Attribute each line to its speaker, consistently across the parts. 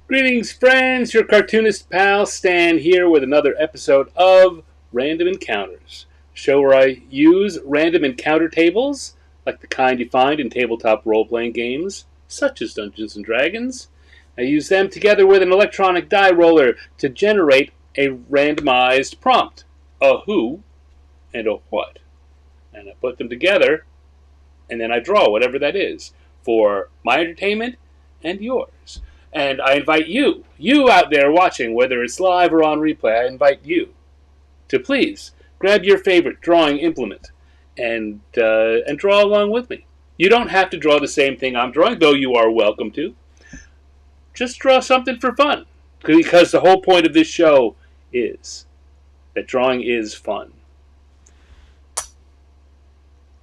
Speaker 1: Greetings, friends. Your cartoonist pal Stan here with another episode of Random Encounters, a show where I use random encounter tables, like the kind you find in tabletop role-playing games, such as Dungeons and Dragons. I use them together with an electronic die roller to generate a randomized prompt, a who and a what. And I put them together, and then I draw whatever that is, for my entertainment and yours. And I invite you out there watching, whether it's live or on replay, I invite you to please grab your favorite drawing implement and draw along with me. You don't have to draw the same thing I'm drawing, though you are welcome to. Just draw something for fun, because the whole point of this show is that drawing is fun.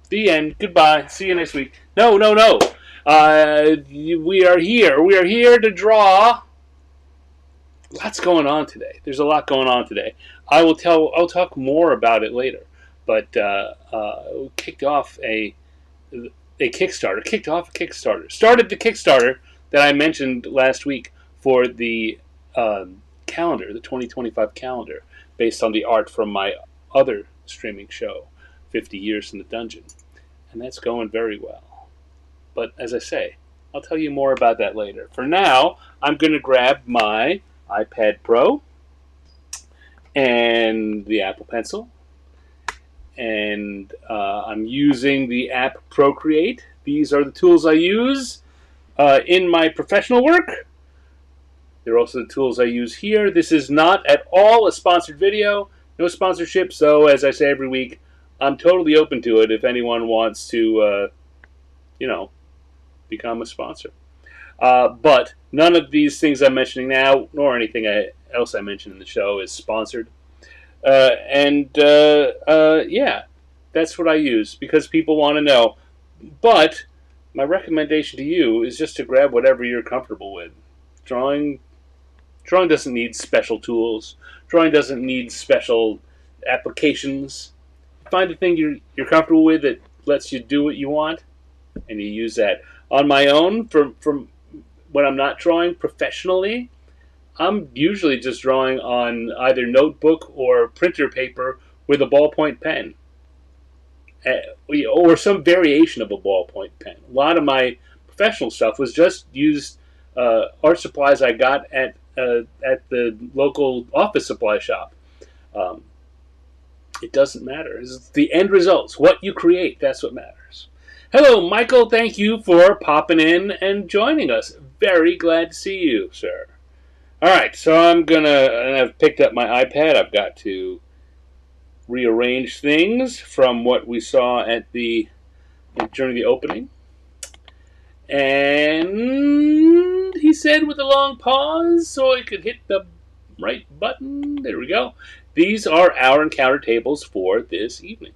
Speaker 1: The end. Goodbye. See you next week. No. We are here. We are here to draw. Lots going on today. There's a lot going on today. I'll talk more about it later. But kicked off a Kickstarter. Started the Kickstarter that I mentioned last week for the calendar, the 2025 calendar, based on the art from my other streaming show, 50 Years in the Dungeon. And that's going very well. But as I say, I'll tell you more about that later. For now, I'm going to grab my iPad Pro and the Apple Pencil. And I'm using the app Procreate. These are the tools I use in my professional work. They're also the tools I use here. This is not at all a sponsored video. No sponsorship. So, as I say every week, I'm totally open to it if anyone wants to, become a sponsor. But none of these things I'm mentioning now, nor anything else I mention in the show, is sponsored. Yeah, that's what I use because people want to know. But my recommendation to you is just to grab whatever you're comfortable with. Drawing doesn't need special tools. Drawing doesn't need special applications. Find a thing you're comfortable with that lets you do what you want, and you use that. On my own, from when I'm not drawing professionally, I'm usually just drawing on either notebook or printer paper with a ballpoint pen, or some variation of a ballpoint pen. A lot of my professional stuff was just used art supplies I got at the local office supply shop. It doesn't matter. It's the end results. What you create, that's what matters. Hello, Michael. Thank you for popping in and joining us. Very glad to see you, sir. All right, so I've picked up my iPad. I've got to rearrange things from what we saw during the opening. And he said with a long pause so I could hit the right button. There we go. These are our encounter tables for this evening.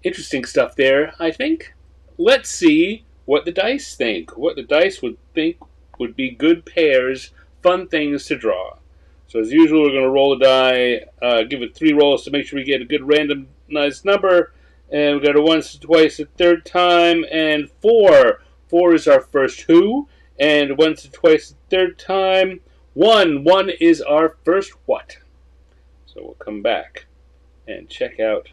Speaker 1: Interesting stuff there, I think. Let's see what the dice think. What the dice would think would be good pairs, fun things to draw. So as usual, we're going to roll a die, give it 3 rolls to make sure we get a good randomized number. And we got a once, twice, a third time, and 4. 4 is our first who, and once, twice, a third time. 1. 1 is our first what. So we'll come back and check out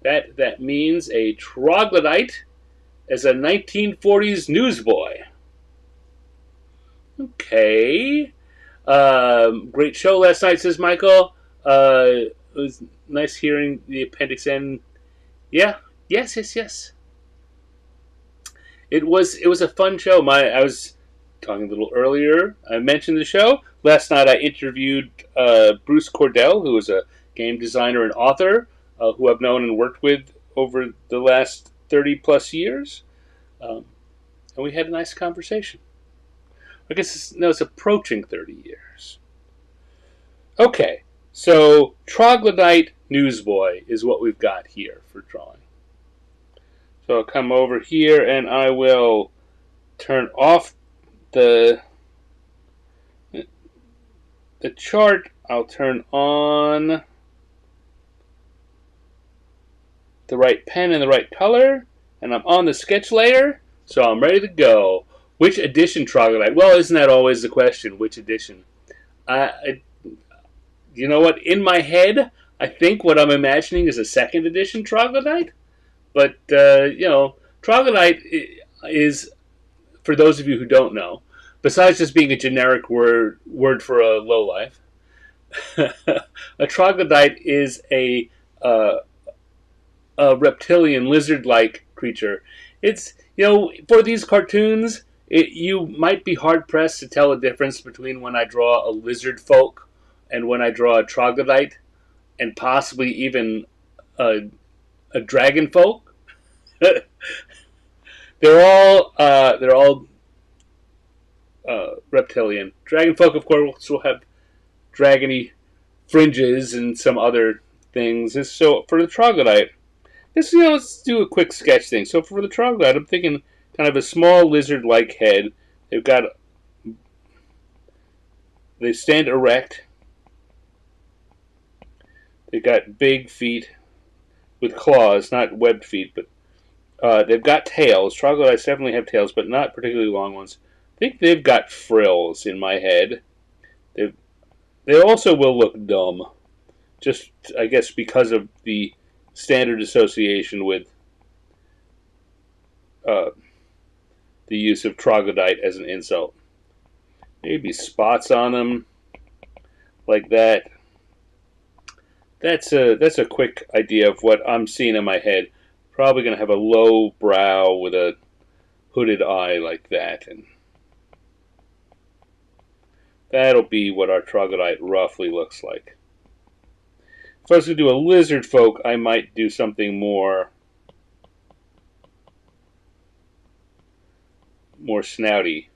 Speaker 1: that. That means a Troglodyte as a 1940s newsboy. Okay. Great show last night, says Michael. It was nice hearing the Appendix N. Yeah. Yes. It was a fun show. I was talking a little earlier. I mentioned the show. Last night I interviewed Bruce Cordell, who is a game designer and author who I've known and worked with over the last 30-plus years. And we had a nice conversation. I guess it's approaching 30 years. Okay, so Troglodyte Newsboy is what we've got here for drawing. So I'll come over here and I will turn off the chart. I'll turn on the right pen and the right color, and I'm on the sketch layer, so I'm ready to go. Which edition Troglodyte? Well, isn't that always the question? Which edition? You know what? In my head, I think what I'm imagining is a second edition Troglodyte. But, Troglodyte is, for those of you who don't know, besides just being a generic word for a lowlife, a troglodyte is a reptilian, lizard-like creature. It's, for these cartoons, you might be hard-pressed to tell a difference between when I draw a lizard folk and when I draw a troglodyte, and possibly even a dragon folk. they're all reptilian. Dragon folk, of course, will have dragony fringes and some other things. So for the troglodyte, let's do a quick sketch thing. So for the troglodyte, I'm thinking kind of a small lizard-like head. They stand erect. They've got big feet with claws, not webbed feet, but they've got tails. Troglodytes definitely have tails, but not particularly long ones. I think they've got frills in my head. They also will look dumb, just, I guess, because of the standard association with the use of troglodyte as an insult. Maybe spots on them, like that. That's a quick idea of what I'm seeing in my head. Probably going to have a low brow with a hooded eye like that, and that'll be what our troglodyte roughly looks like. If I was going to do a lizard folk, I might do something more snouty,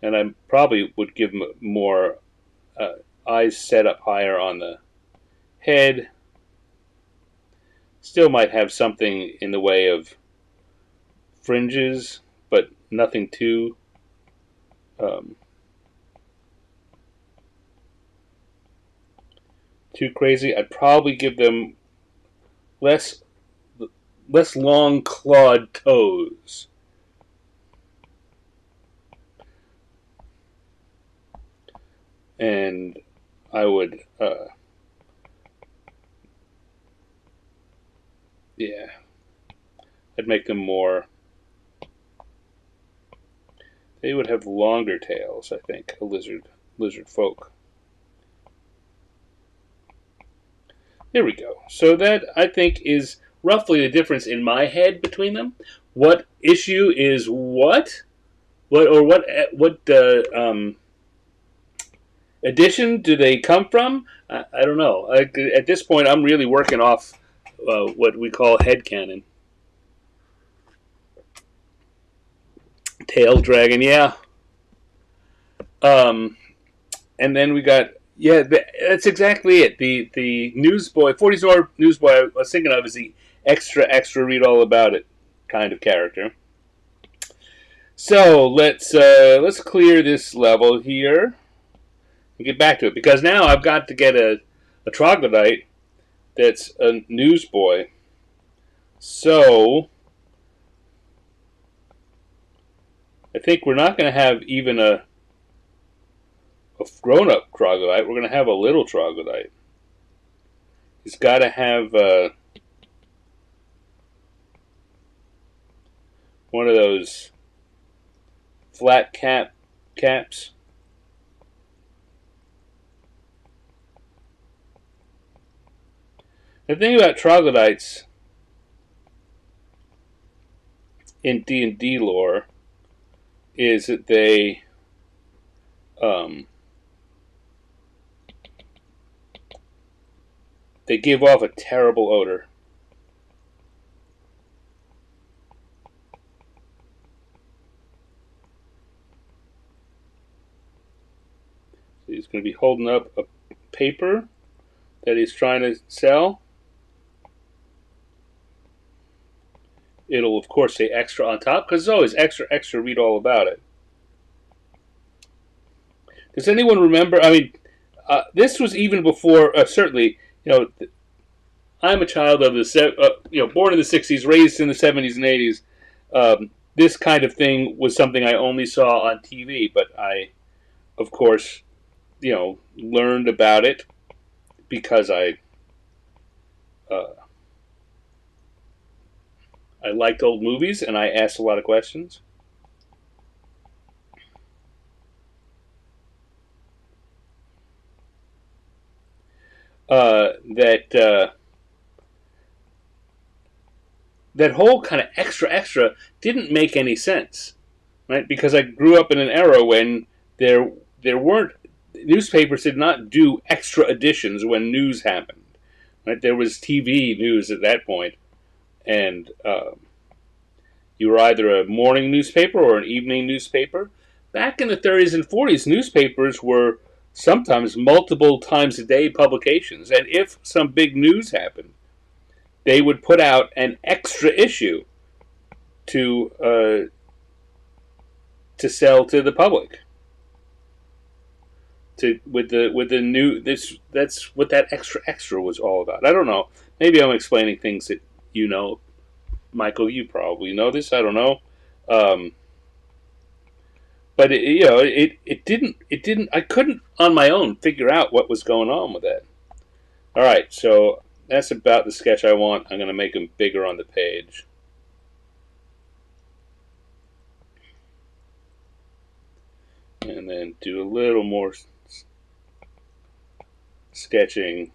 Speaker 1: and I probably would give them more eyes set up higher on the head. Still might have something in the way of fringes, but nothing too crazy. I'd probably give them less long clawed toes. And I would, I'd make them more, they would have longer tails, I think, a lizard folk. There we go. So that, I think, is roughly the difference in my head between them. What issue is what? What edition do they come from? I don't know. At this point, I'm really working off what we call headcanon. Tail dragon, yeah. And then we got, that's exactly it. The Newsboy, 40s Newsboy I was thinking of is the extra read all about it kind of character. So let's clear this level here and get back to it, because now I've got to get a troglodyte that's a Newsboy. So I think we're not going to have even a grown-up troglodyte. We're going to have a little troglodyte. He's got to have one of those flat caps. The thing about troglodytes in D&D lore is that they give off a terrible odor. So he's going to be holding up a paper that he's trying to sell. It'll, of course, say extra on top, because there's always extra, read all about it. Does anyone remember? I mean, this was even before, certainly, I'm a child of the, born in the 60s, raised in the 70s and 80s. this kind of thing was something I only saw on TV, but I, of course, learned about it because uh, I liked old movies and I asked a lot of questions. That that whole kind of extra didn't make any sense, right? Because I grew up in an era when there weren't newspapers did not do extra editions when news happened, right? There was TV news at that point, and you were either a morning newspaper or an evening newspaper. Back in the 30s and 40s, newspapers were sometimes multiple times a day publications, and if some big news happened, they would put out an extra issue to sell to the public. With the new that's what that extra was all about. I don't know. Maybe I'm explaining things that you know, Michael. You probably know this. I don't know. Um, but it didn't. I couldn't on my own figure out what was going on with that. All right, so that's about the sketch I want. I'm going to make them bigger on the page. And then do a little more sketching.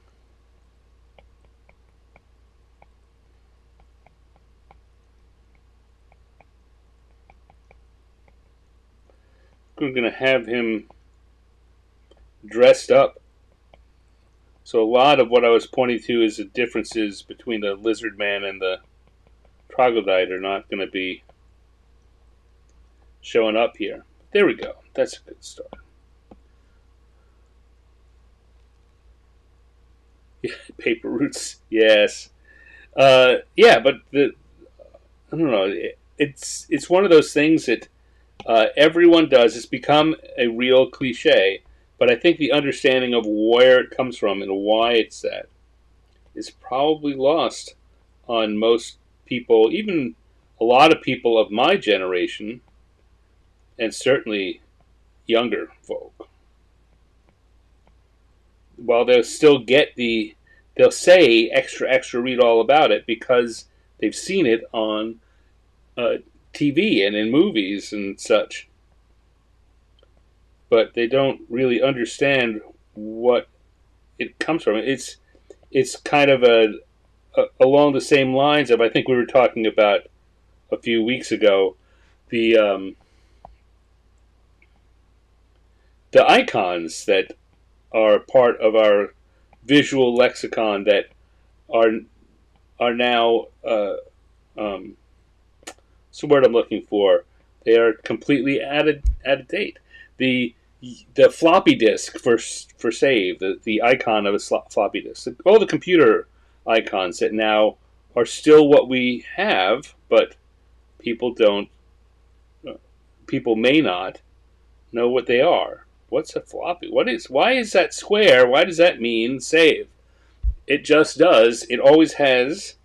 Speaker 1: I'm going to have him dressed up. So a lot of what I was pointing to is the differences between the lizard man and the troglodyte are not going to be showing up here. There we go. That's a good start. Paper roots, yes. Yeah, but I don't know. It's one of those things that everyone does. It's become a real cliche, but I think the understanding of where it comes from and why it's that is probably lost on most people, even a lot of people of my generation, and certainly younger folk. While they'll still they'll say extra, read all about it because they've seen it on uh, TV and in movies and such, but they don't really understand what it comes from. It's kind of along the same lines of I think we were talking about a few weeks ago the the icons that are part of our visual lexicon that are now what's the word I'm looking for? They are completely out of date. The the floppy disk for save, the icon of a floppy disk, all the computer icons that now are still what we have, but people don't, people may not know what they are. What's a floppy? Why is that square? Why does that mean save? It just does. It always has.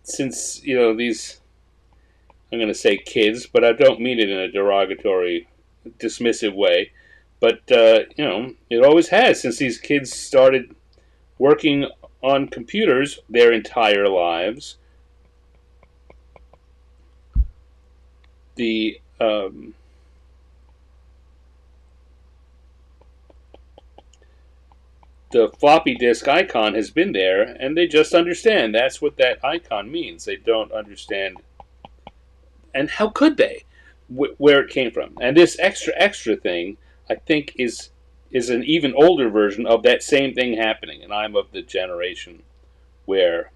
Speaker 1: Since these, I'm going to say kids, but I don't mean it in a derogatory, dismissive way. But it always has since these kids started working on computers their entire lives. The the floppy disk icon has been there, and they just understand that's what that icon means. They don't understand, and how could they, where it came from? And this extra thing, I think, is an even older version of that same thing happening. And I'm of the generation where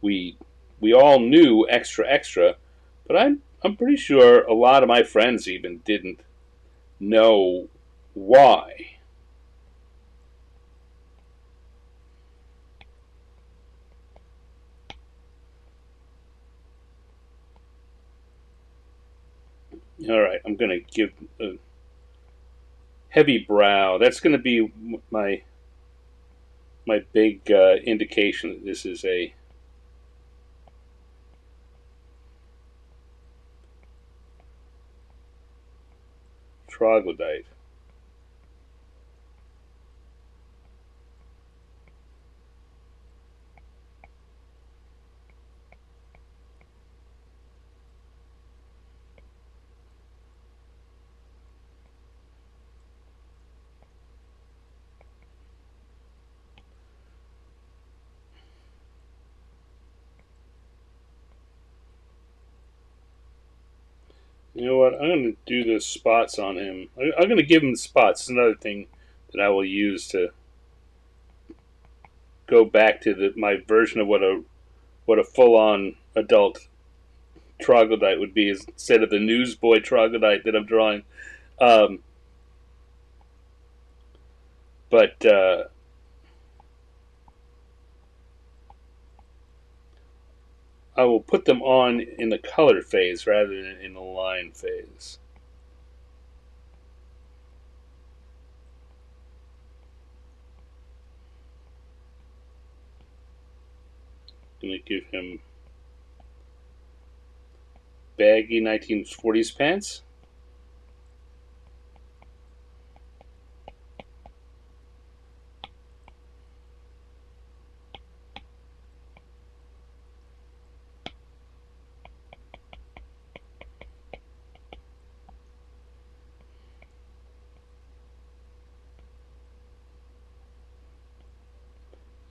Speaker 1: we all knew extra, but I'm pretty sure a lot of my friends even didn't know why. All right, I'm going to give a heavy brow. That's going to be my big indication that this is Troglodyte. You know what? I'm going to do the spots on him. I'm going to give him the spots. It's another thing that I will use to go back to my version of what a full-on adult troglodyte would be, instead of the Newsboy troglodyte that I'm drawing. But I will put them on in the color phase rather than in the line phase. I'm going to give him baggy 1940s pants.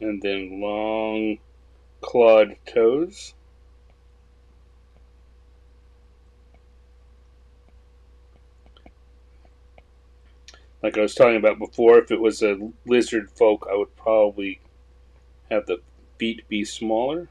Speaker 1: And then long clawed toes. Like I was talking about before, if it was a lizard folk, I would probably have the feet be smaller.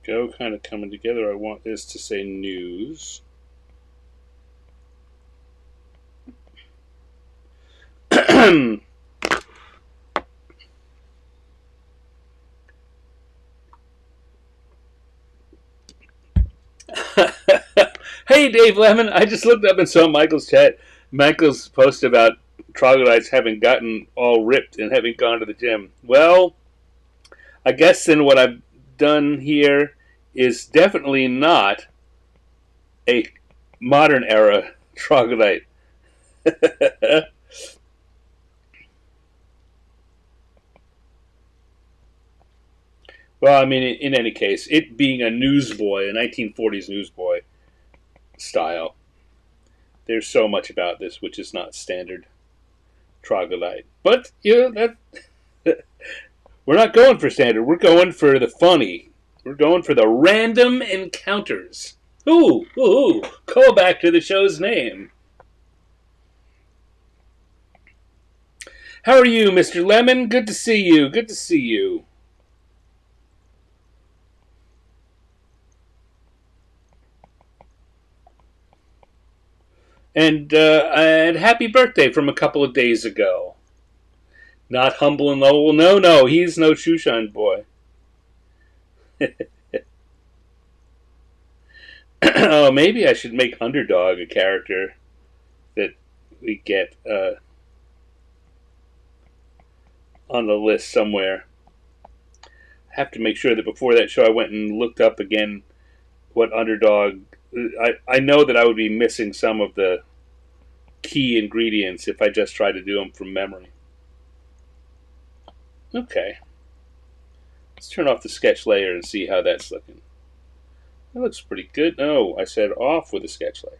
Speaker 1: Go, kind of coming together. I want this to say news. Hey, Dave Lemon. I just looked up and saw Michael's chat. Michael's post about troglodytes having gotten all ripped and having gone to the gym. Well, I guess then what I've done here is definitely not a modern era troglodyte. Well, I mean, in any case, it being a newsboy, a 1940s newsboy style, there's so much about this which is not standard troglodyte. But, that we're not going for standard. We're going for the funny. We're going for the random encounters. Ooh, call back to the show's name. How are you, Mr. Lemon? Good to see you. Good to see you. And happy birthday from a couple of days ago. Not humble and lovable. No, he's no shoeshine boy. Oh, maybe I should make Underdog a character that we get on the list somewhere. I have to make sure that before that show I went and looked up again what Underdog... I know that I would be missing some of the key ingredients if I just try to do them from memory. Okay. Let's turn off the sketch layer and see how that's looking. That looks pretty good. No, I said off with the sketch layer.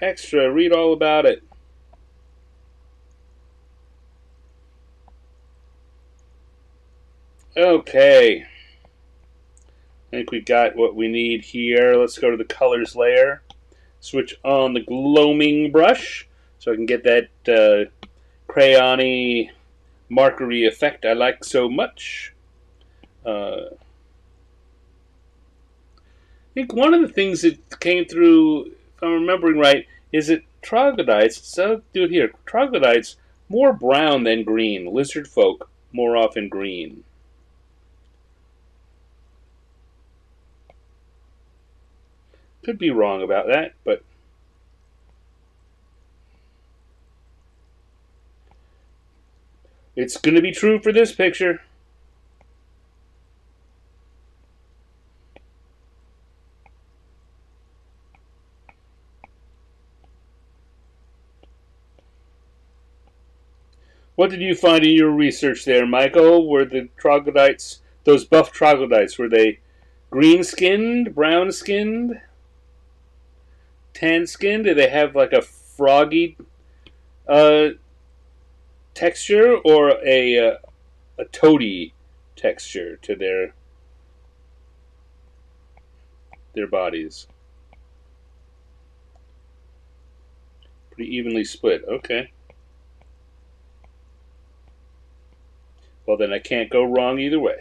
Speaker 1: Extra, read all about it. Okay. I think we got what we need here. Let's go to the colors layer. Switch on the gloaming brush. so I can get that crayon-y, markery effect I like so much. I think one of the things that came through, if I'm remembering right, is that troglodytes, so I'll do it here, troglodytes, more brown than green. Lizard folk, more often green. Could be wrong about that, but it's going to be true for this picture. What did you find in your research there, Michael? Were the troglodytes, those buff troglodytes, were they green-skinned, brown-skinned, tan-skinned? Did they have like a froggy uh, texture or a toady texture to their bodies? Pretty evenly split. Okay. Well, then I can't go wrong either way.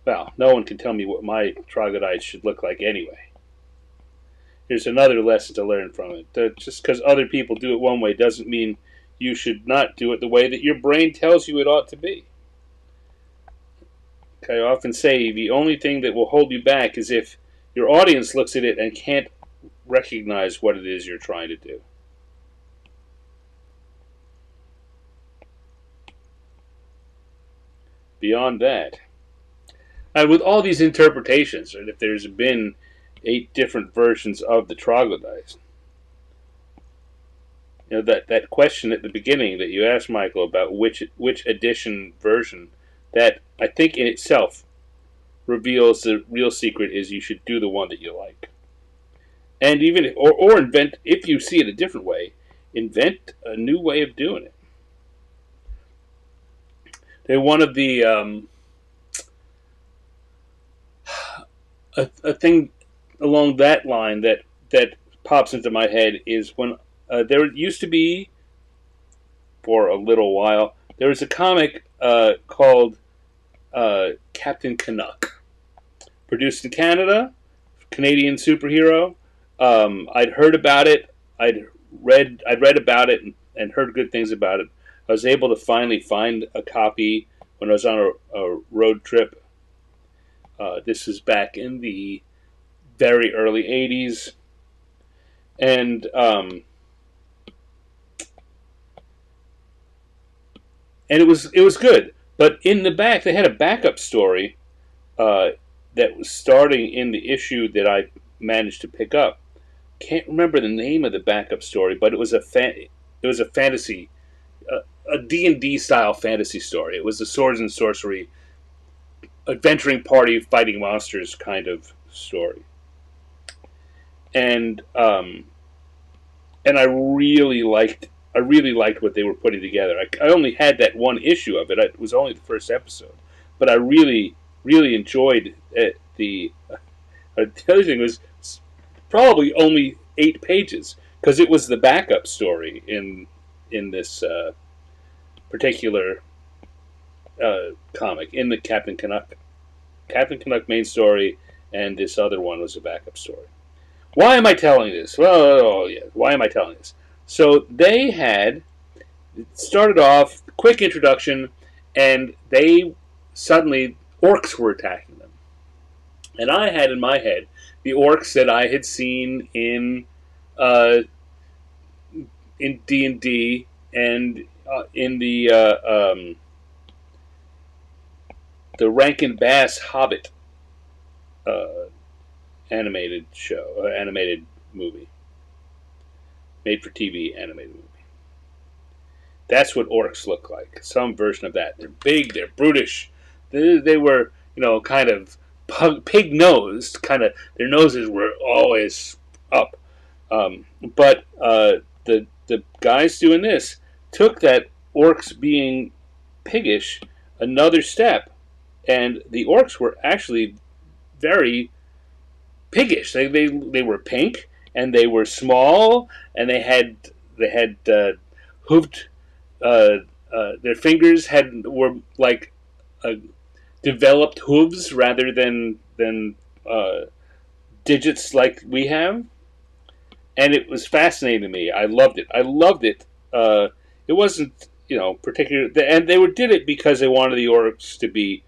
Speaker 1: Well, no one can tell me what my troglodytes should look like anyway. Here's another lesson to learn from it. Just because other people do it one way doesn't mean you should not do it the way that your brain tells you it ought to be. I often say the only thing that will hold you back is if your audience looks at it and can't recognize what it is you're trying to do. Beyond that, with all these interpretations, right, if there's been 8 different versions of the troglodytes, that question at the beginning that you asked Michael about which edition version, that I think in itself reveals the real secret is you should do the one that you like, and even or invent, if you see it a different way, invent a new way of doing it. One of the a thing along that line that pops into my head is when there used to be, for a little while, there was a comic called Captain Canuck, produced in Canada, Canadian superhero. I'd heard about it. I'd read about it and heard good things about it. I was able to finally find a copy when I was on a road trip. This was back in the very early 80s. And it was good. But in the back, they had a backup story that was starting in the issue that I managed to pick up. Can't remember the name of the backup story, but it was a fantasy, a D&D style fantasy story. It was a swords and sorcery, adventuring party fighting monsters kind of story, and I really liked what they were putting together. I only had that one issue of it. It was only the first episode, but I really enjoyed it. The other thing was probably only 8 pages because it was the backup story in this particular comic, in the Captain Canuck main story, and this other one was a backup story. Why am I telling this? Well, yeah, why am I telling this? So they had started off, quick introduction, and they suddenly, orcs were attacking them. And I had in my head the orcs that I had seen in D&D and in the Rankin Bass Hobbit animated show, animated movie, made for TV animated movie. That's what orcs look like. Some version of that. They're big. They're brutish. They were, kind of pig-nosed. Kind of, their noses were always up. But the guys doing this took that orcs being piggish another step, and the orcs were actually very piggish. They were pink, and they were small, and they had hooved. Their fingers were like developed hooves rather than digits like we have, and it was fascinating to me. I loved it. It wasn't particular, and did it because they wanted the orcs to be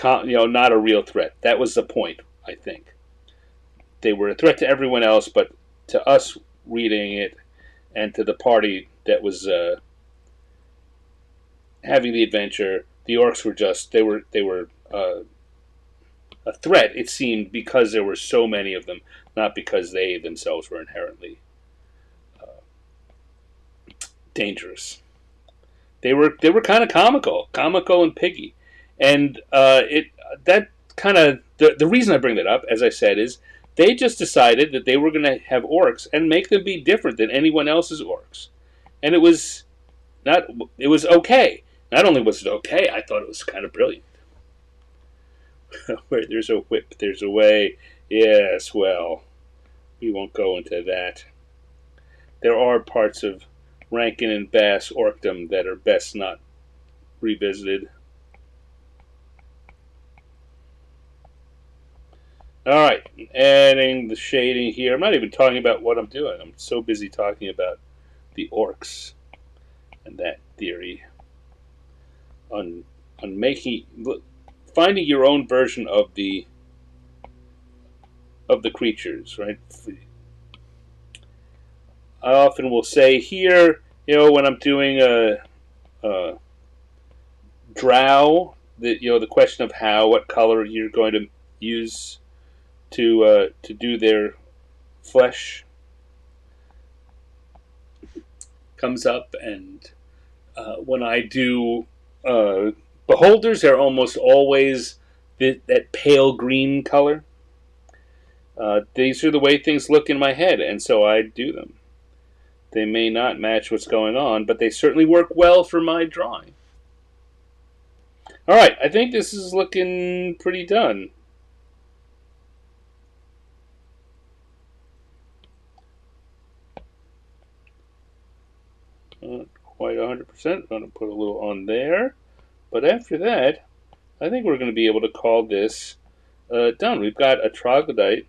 Speaker 1: not a real threat. That was the point. I think they were a threat to everyone else, but to us reading it and to the party that was having the adventure, the orcs were they were a threat. It seemed because there were so many of them, not because they themselves were inherently dangerous. They were kind of comical and piggy, and that kind of the reason I bring that up, as I said, is they just decided that they were going to have orcs and make them be different than anyone else's orcs, and it was okay. Not only was it okay, I thought it was kind of brilliant. Wait, there's a whip, there's a way. Yes, well, we won't go into that. There are parts of Rankin and Bass orcdom that are best not revisited. Alright, adding the shading here. I'm not even talking about what I'm doing. I'm so busy talking about the orcs and that theory on finding your own version of the creatures, right? I often will say here, when I'm doing a drow, the question of what color you're going to use to do their flesh comes up, and when I do beholders, they're almost always that pale green color. These are the way things look in my head, and so I do them. They may not match what's going on, but they certainly work well for my drawing. Alright, I think this is looking pretty done. Not quite 100%. I'm going to put a little on there. But after that, I think we're going to be able to call this done. We've got a troglodyte.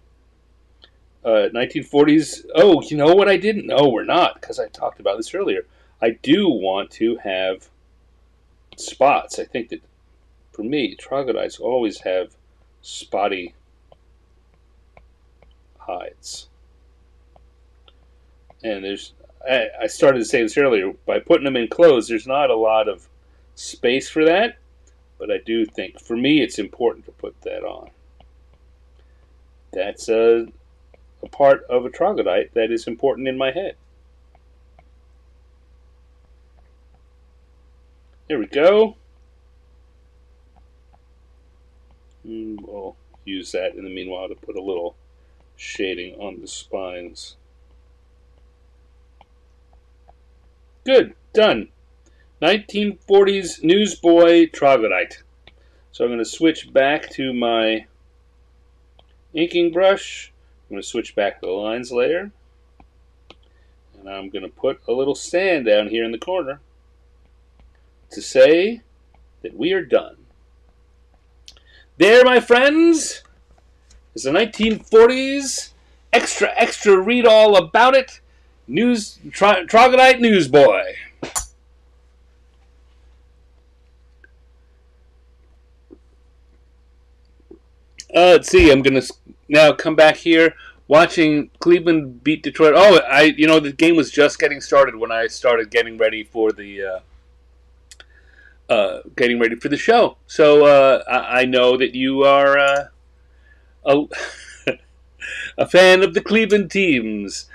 Speaker 1: 1940s. Oh, you know what I didn't? No, we're not, because I talked about this earlier. I do want to have spots. I think that, for me, troglodytes always have spotty hides. And I started to say this earlier, by putting them in clothes, there's not a lot of space for that, but I do think, for me, it's important to put that on. That's a part of a troglodyte that is important in my head. There we go. We'll use that in the meanwhile to put a little shading on the spines. Good, done. 1940s Newsboy troglodyte. So I'm going to switch back to my inking brush. I'm going to switch back to the lines layer. And I'm going to put a little stand down here in the corner to say that we are done. There, my friends, is the 1940s extra read all about it Troglodyte Newsboy. Let's see. I'm gonna now come back here, watching Cleveland beat Detroit. Oh, the game was just getting started when I started getting ready for the show. So I know that you are a, a fan of the Cleveland teams.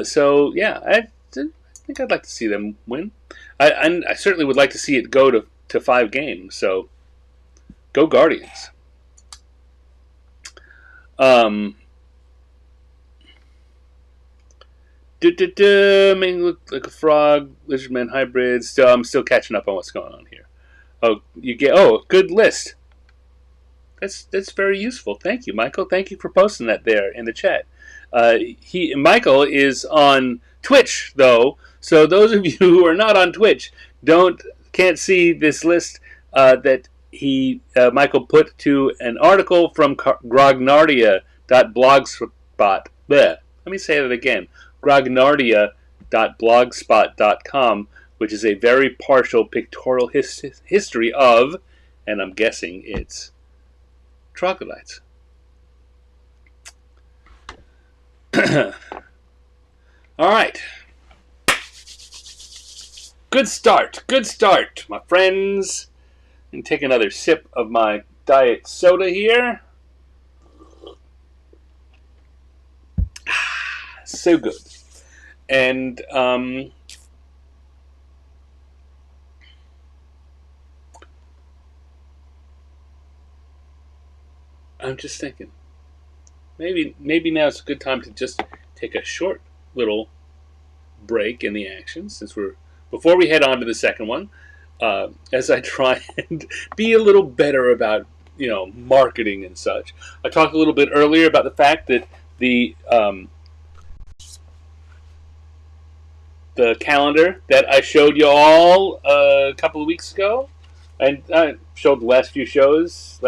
Speaker 1: So yeah, I think I'd like to see them win. I certainly would like to see it go to 5 games. So go Guardians. May look like a frog, lizardman hybrid. I'm still catching up on what's going on here. Good list. That's very useful. Thank you, Michael. Thank you for posting that there in the chat. Michael is on Twitch though, so those of you who are not on Twitch can't see this list that Michael put to an article from grognardia.blogspot. Bleh. Let me say that again. grognardia.blogspot.com, which is a very partial pictorial history of, and I'm guessing it's troglodytes. All right. Good start, my friends. And take another sip of my diet soda here. So good. And I'm just thinking, maybe now is a good time to just take a short little break in the action, before we head on to the second one, as I try and be a little better about marketing and such. I talked a little bit earlier about the fact that the calendar that I showed you all a couple of weeks ago, and I showed the last few episodes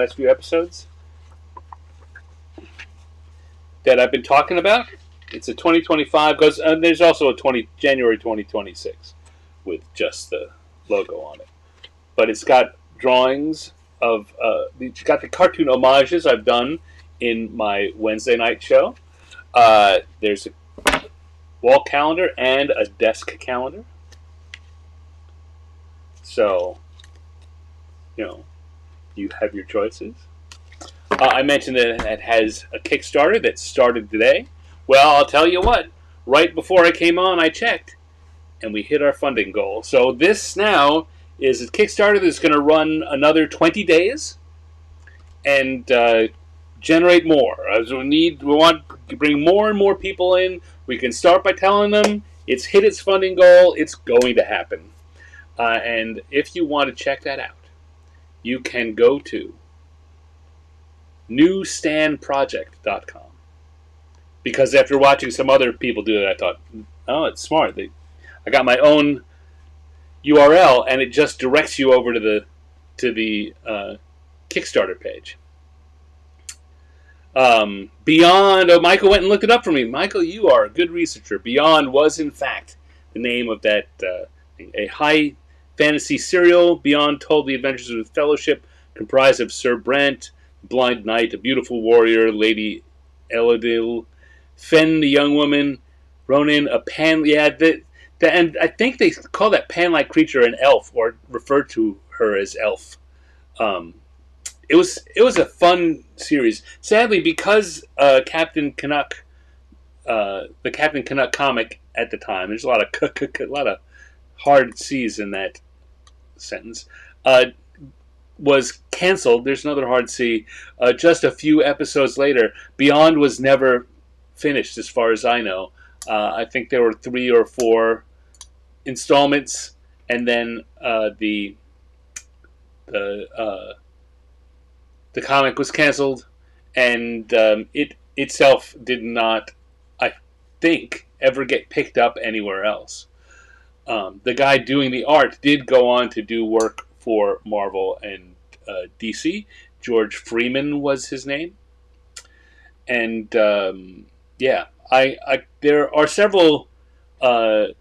Speaker 1: that I've been talking about. It's a 2025 goes, and there's also a January 2026 with just the logo on it. But it's got drawings of it's got the cartoon homages I've done in my Wednesday night show. There's a wall calendar and a desk calendar. So, you have your choices. I mentioned that it has a Kickstarter that started today. Well, I'll tell you what. Right before I came on, I checked, and we hit our funding goal. So this now is a Kickstarter that's going to run another 20 days and generate more. As we want to bring more and more people in. We can start by telling them it's hit its funding goal. It's going to happen. And if you want to check that out, you can go to newstandproject.com. Because after watching some other people do it, I thought, oh, it's smart. I got my own URL, and it just directs you over to the Kickstarter page. Beyond, Michael went and looked it up for me. Michael, you are a good researcher. Beyond was, in fact, the name of that a high fantasy serial. Beyond told the adventures of the Fellowship, comprised of Sir Brant, Blind Knight, a beautiful warrior, Lady Elodil, Fen, the young woman, Ronin, a pan. Yeah, and I think they call that pan-like creature an elf, or refer to her as elf. It was a fun series. Sadly, because Captain Canuck, the Captain Canuck comic at the time, there's a lot of hard C's in that sentence, was canceled. There's another hard C. Just a few episodes later, Beyond was never finished, as far as I know. I think there were 3 or 4 installments, and then the comic was canceled, and it itself did not, I think, ever get picked up anywhere else. The guy doing the art did go on to do work for Marvel and DC. George Freeman was his name, and there are several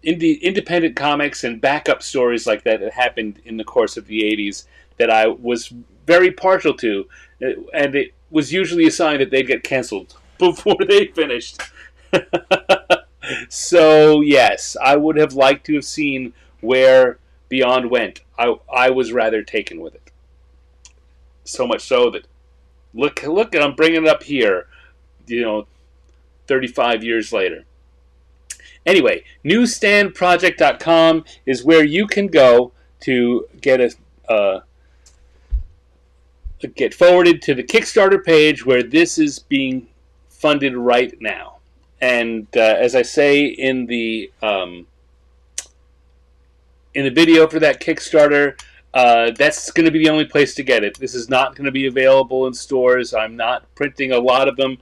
Speaker 1: independent comics and backup stories like that happened in the course of the 80s that I was very partial to, and it was usually a sign that they'd get canceled before they finished. So, yes, I would have liked to have seen where Beyond went. I was rather taken with it. So much so that, look, and I'm bringing it up here, 35 years later. Anyway, newstandproject.com is where you can go to get get forwarded to the Kickstarter page where this is being funded right now. And as I say in the video for that Kickstarter, that's going to be the only place to get it. This is not going to be available in stores. I'm not printing a lot of them.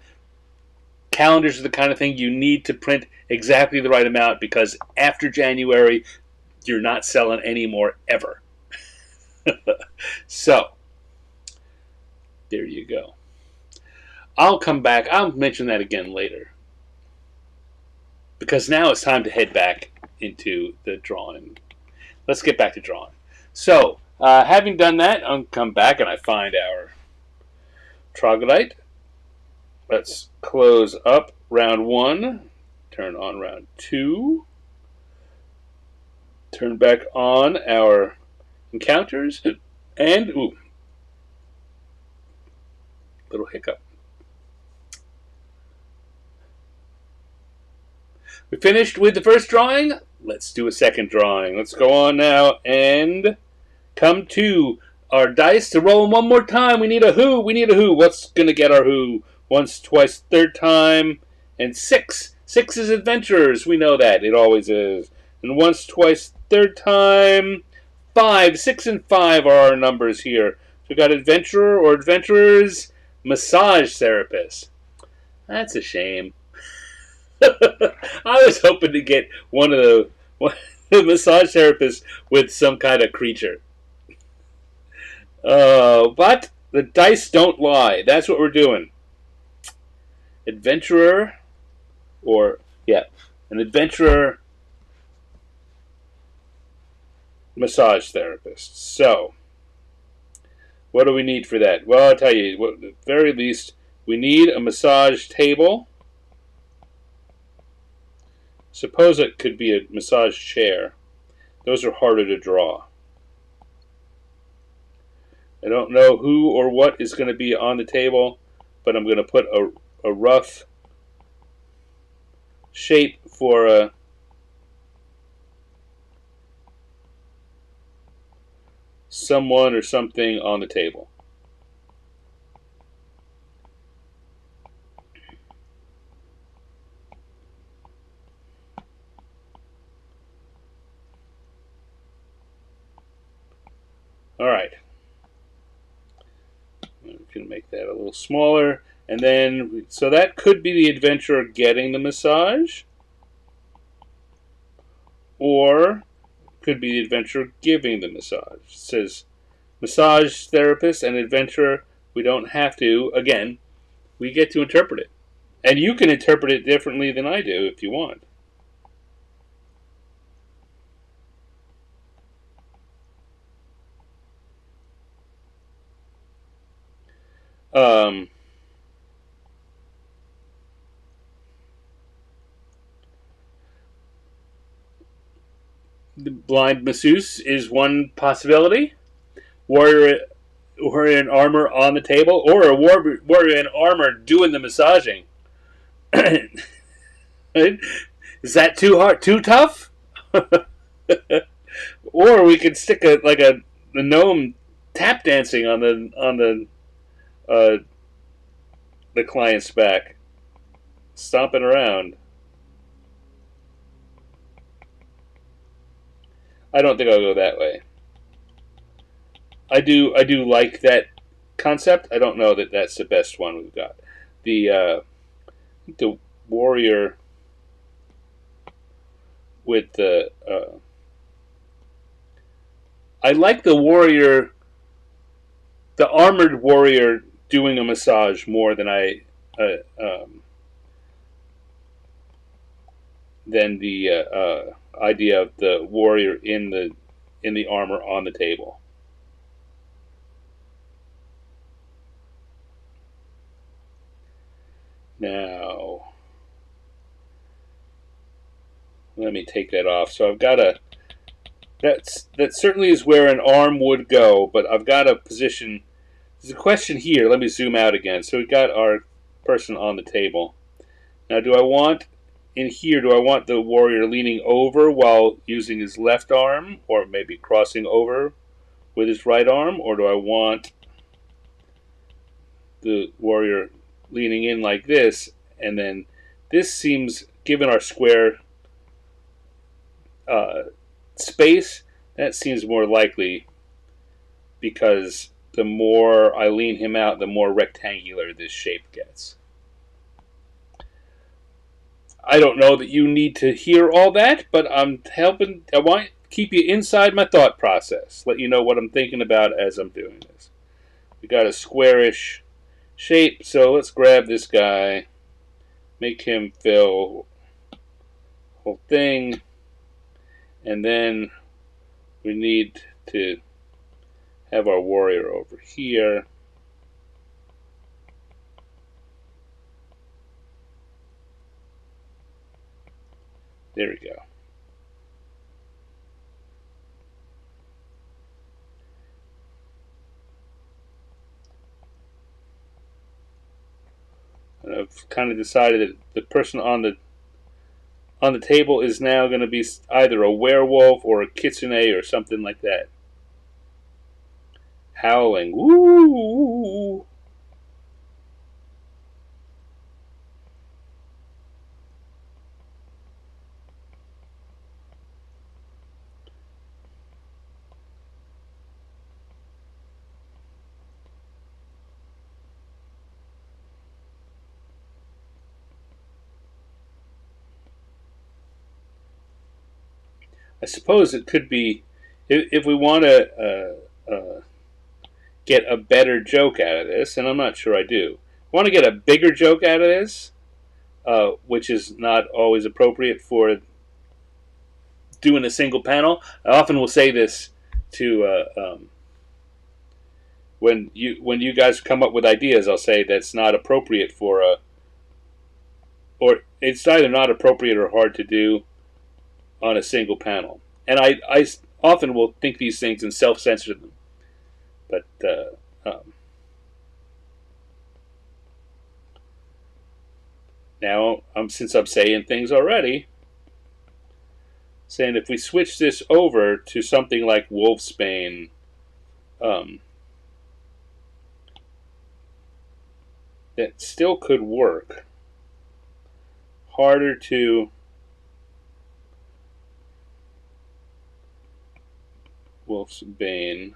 Speaker 1: calendars are the kind of thing you need to print exactly the right amount, because after January, you're not selling any more ever. So, there you go. I'll come back. I'll mention that again later, because now it's time to head back into the drawing. Let's get back to drawing. So, having done that, I'll come back and I find our Troglodyte. Let's close up round 1, turn on round 2, turn back on our encounters, and, ooh, little hiccup. We finished with the first drawing. Let's do a second drawing. Let's go on now and come to our dice to roll them one more time. We need a who. We need a who. What's going to get our who? Once, twice, third time, and 6. 6 is adventurers. We know that. It always is. And once, twice, third time, 5. 6 and 5 are our numbers here. So we've got adventurer or adventurers, massage therapist. That's a shame. I was hoping to get one of the massage therapists with some kind of creature. But the dice don't lie. That's what we're doing. Adventurer, an adventurer massage therapist. So, what do we need for that? Well, I'll tell you, at the very least, we need a massage table. Suppose it could be a massage chair. Those are harder to draw. I don't know who or what is going to be on the table, but I'm going to put a rough shape for someone or something on the table. All right. We can make that a little smaller. And then, so that could be the adventurer getting the massage, or could be the adventurer giving the massage. It says massage therapist and adventurer. We don't have to. Again, we get to interpret it. And you can interpret it differently than I do if you want. The blind masseuse is one possibility. Warrior in armor on the table, or a warrior in armor doing the massaging. Right? Is that too hard, too tough? Or we could stick a gnome tap dancing on the client's back, stomping around. I don't think I'll go that way. I do like that concept. I don't know that that's the best one we've got. The warrior with the I like the warrior, the armored warrior doing a massage more than than the idea of the warrior in the armor on the table. Now, let me take that off. So I've got that certainly is where an arm would go, but I've got a position. There's a question here. Let me zoom out again. So we've got our person on the table. Now, do I want the warrior leaning over while using his left arm, or maybe crossing over with his right arm, or do I want the warrior leaning in like this? And then this seems, given our square space, that seems more likely, because the more I lean him out, the more rectangular this shape gets. I don't know that you need to hear all that, but I'm helping. I want to keep you inside my thought process. Let you know what I'm thinking about as I'm doing this. We got a squarish shape, so let's grab this guy, make him fill the whole thing, and then we need to have our warrior over here. There we go. And I've kind of decided that the person on the table is now going to be either a werewolf or a kitsune or something like that. Howling. Woo! I suppose it could be, if we want to get a better joke out of this, and I'm not sure I do. Want to get a bigger joke out of this, which is not always appropriate for doing a single panel. I often will say this to when you guys come up with ideas. I'll say that's not appropriate for a, or it's either not appropriate or hard to do on a single panel. And I often will think these things and self-censor them. But now, since I'm saying things already, saying if we switch this over to something like Wolfsbane, that still could work. Harder to Wolfsbane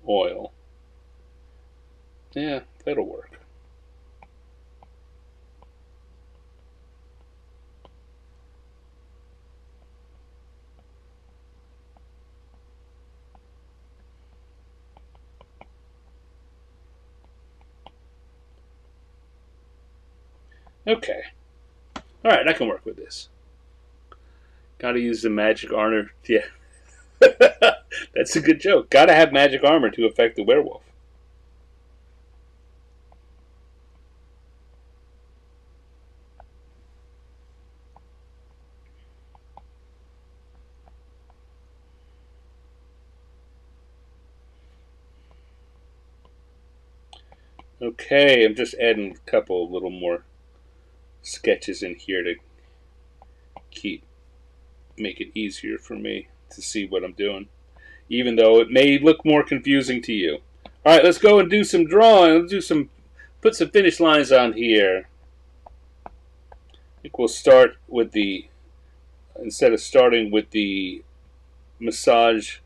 Speaker 1: oil. Yeah, that'll work. Okay. Alright, I can work with this. Gotta use the magic armor. Yeah. That's a good joke. Gotta have magic armor to affect the werewolf. Okay, I'm just adding a couple little more sketches in here to make it easier for me to see what I'm doing, even though it may look more confusing to you. All right, let's go and do some drawing. Let's put some finish lines on here. I think we'll start with instead of starting with the massage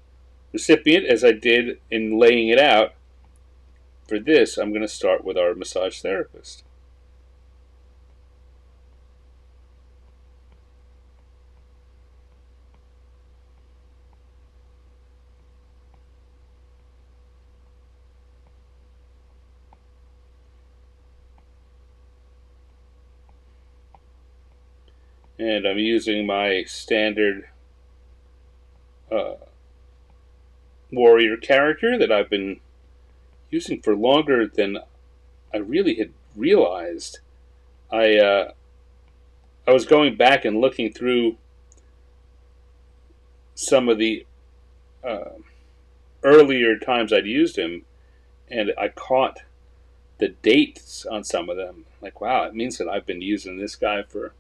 Speaker 1: recipient as I did in laying it out, for this I'm going to start with our massage therapist. And I'm using my standard warrior character that I've been using for longer than I really had realized. I was going back and looking through some of the earlier times I'd used him, and I caught the dates on some of them. Like, wow, it means that I've been using this guy for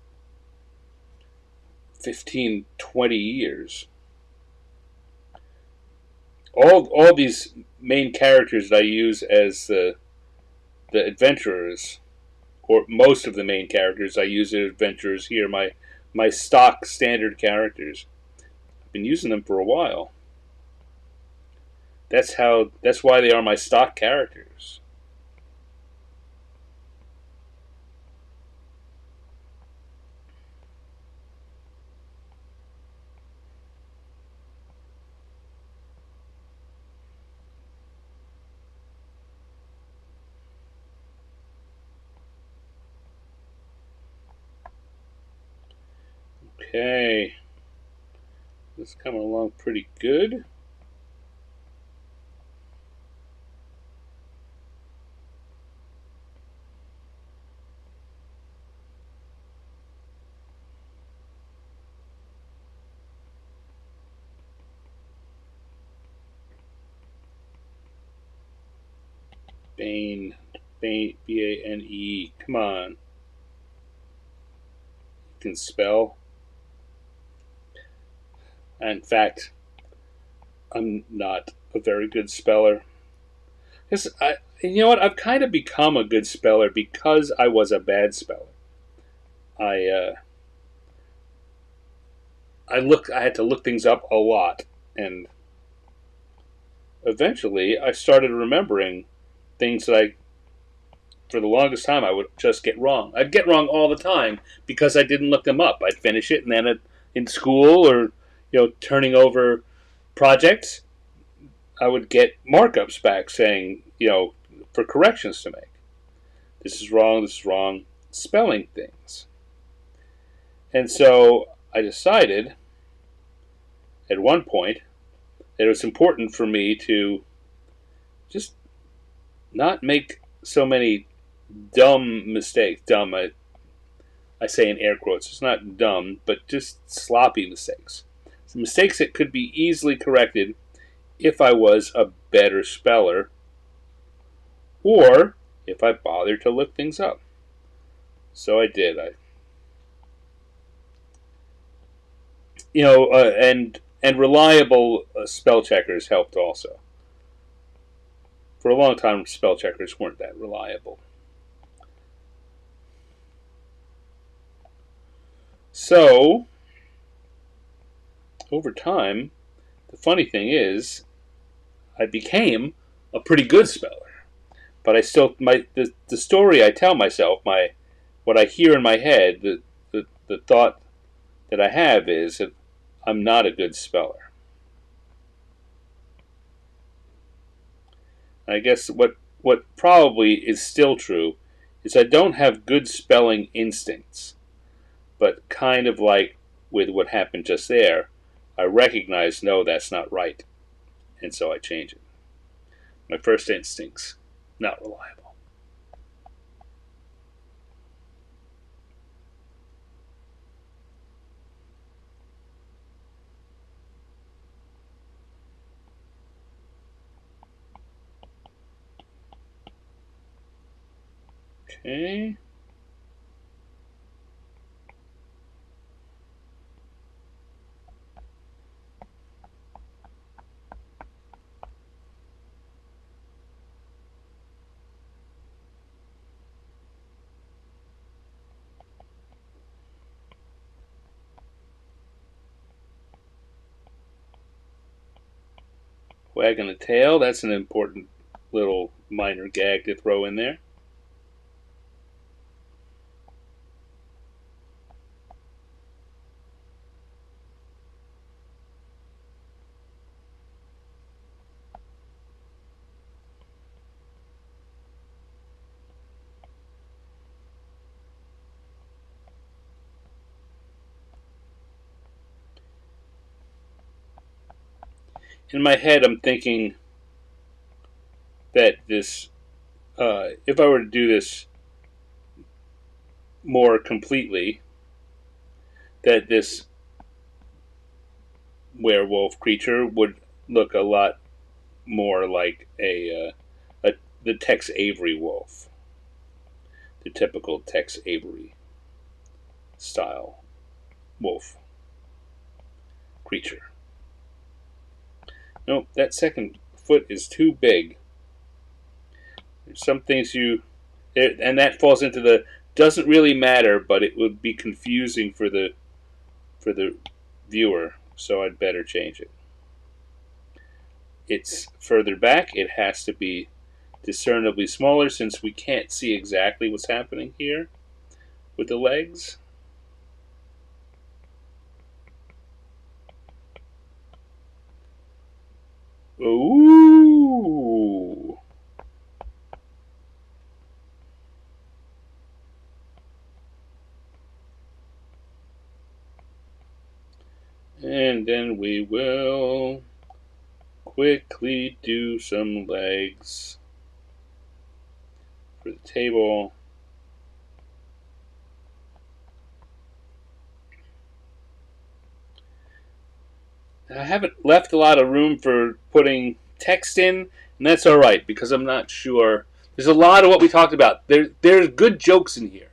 Speaker 1: 15, 20 years. All these main characters that I use as the adventurers, or most of the main characters I use as adventurers here, my stock standard characters. I've been using them for a while. That's why they are my stock characters. Okay. This is coming along pretty good. Bane. Bane. B-A-N-E. Come on. You can spell. In fact, I'm not a very good speller. You know what? I've kind of become a good speller because I was a bad speller. I I had to look things up a lot, and eventually I started remembering things that for the longest time, I would just get wrong. I'd get wrong all the time because I didn't look them up. I'd finish it, and then in school or turning over projects, I would get markups back saying for corrections to make. This is wrong. This is wrong. Spelling things. And so I decided at one point that it was important for me to just not make so many dumb mistakes. Dumb, I say in air quotes. It's not dumb, but just sloppy mistakes. Some mistakes that could be easily corrected if I was a better speller or if I bothered to look things up. So I did. And reliable spell checkers helped also. For a long time, spell checkers weren't that reliable. So, over time, the funny thing is, I became a pretty good speller. But I still, the story I tell myself, what I hear in my head, the thought that I have is that I'm not a good speller. I guess what probably is still true is I don't have good spelling instincts. But kind of like with what happened just there, I recognize, no, that's not right. And so I change it. My first instinct's not reliable. Okay. Wagging the tail, that's an important little minor gag to throw in there. In my head, I'm thinking that if I were to do this more completely, that this werewolf creature would look a lot more like the Tex Avery wolf, the typical Tex Avery style wolf creature. Nope, that second foot is too big. There's some things and that falls into the doesn't really matter, but it would be confusing for the viewer, so I'd better change it. It's further back. It has to be discernibly smaller since we can't see exactly what's happening here with the legs. Ooh. And then we will quickly do some legs for the table. I haven't left a lot of room for putting text in, and that's all right because I'm not sure. There's a lot of what we talked about. There's good jokes in here.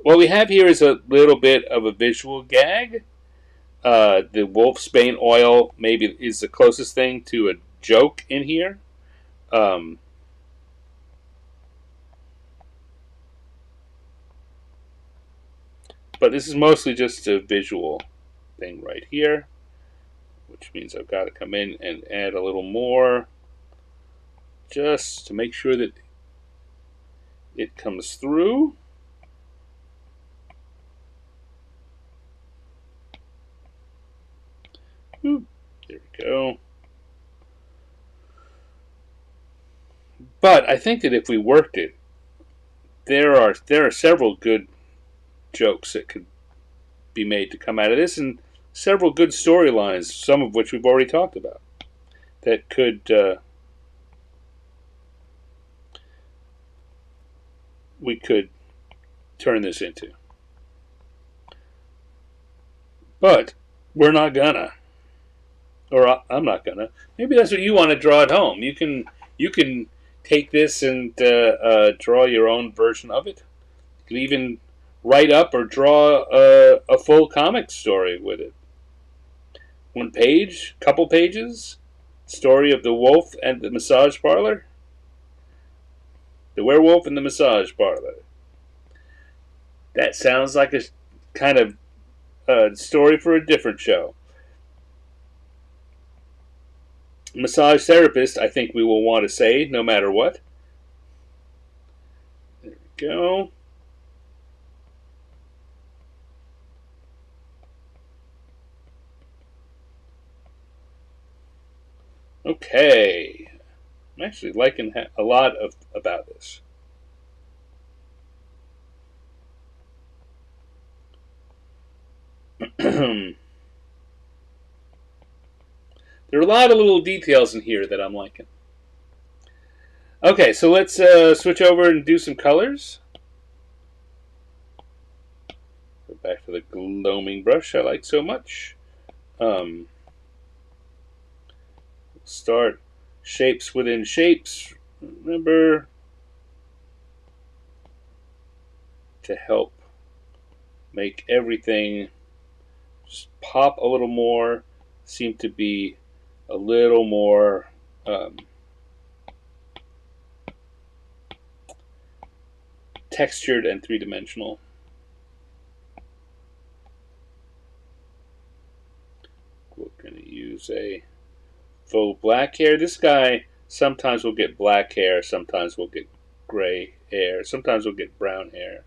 Speaker 1: What we have here is a little bit of a visual gag. The wolfsbane oil maybe is the closest thing to a joke in here. But this is mostly just a visual thing right here, which means I've got to come in and add a little more just to make sure that it comes through. There we go. But I think that if we worked it, there are several good jokes that could be made to come out of this, and several good storylines, some of which we've already talked about, that could we could turn this into. But we're not gonna, or I'm not gonna. Maybe that's what you want to draw at home. You can take this and draw your own version of it. You can even write up or draw a full comic story with it. One page, couple pages, story of the wolf and the massage parlor. The werewolf and the massage parlor. That sounds like a kind of story for a different show. Massage therapist, I think we will want to say no matter what. There we go. Okay. I'm actually liking a lot about this. There are a lot of little details in here that I'm liking. Okay, so let's switch over and do some colors. Go back to the gloaming brush I like so much. Start shapes within shapes. Remember to help make everything just pop a little more, seem to be a little more textured and three-dimensional. We're going to use a faux black hair. This guy sometimes will get black hair, sometimes we'll get gray hair, sometimes we'll get brown hair,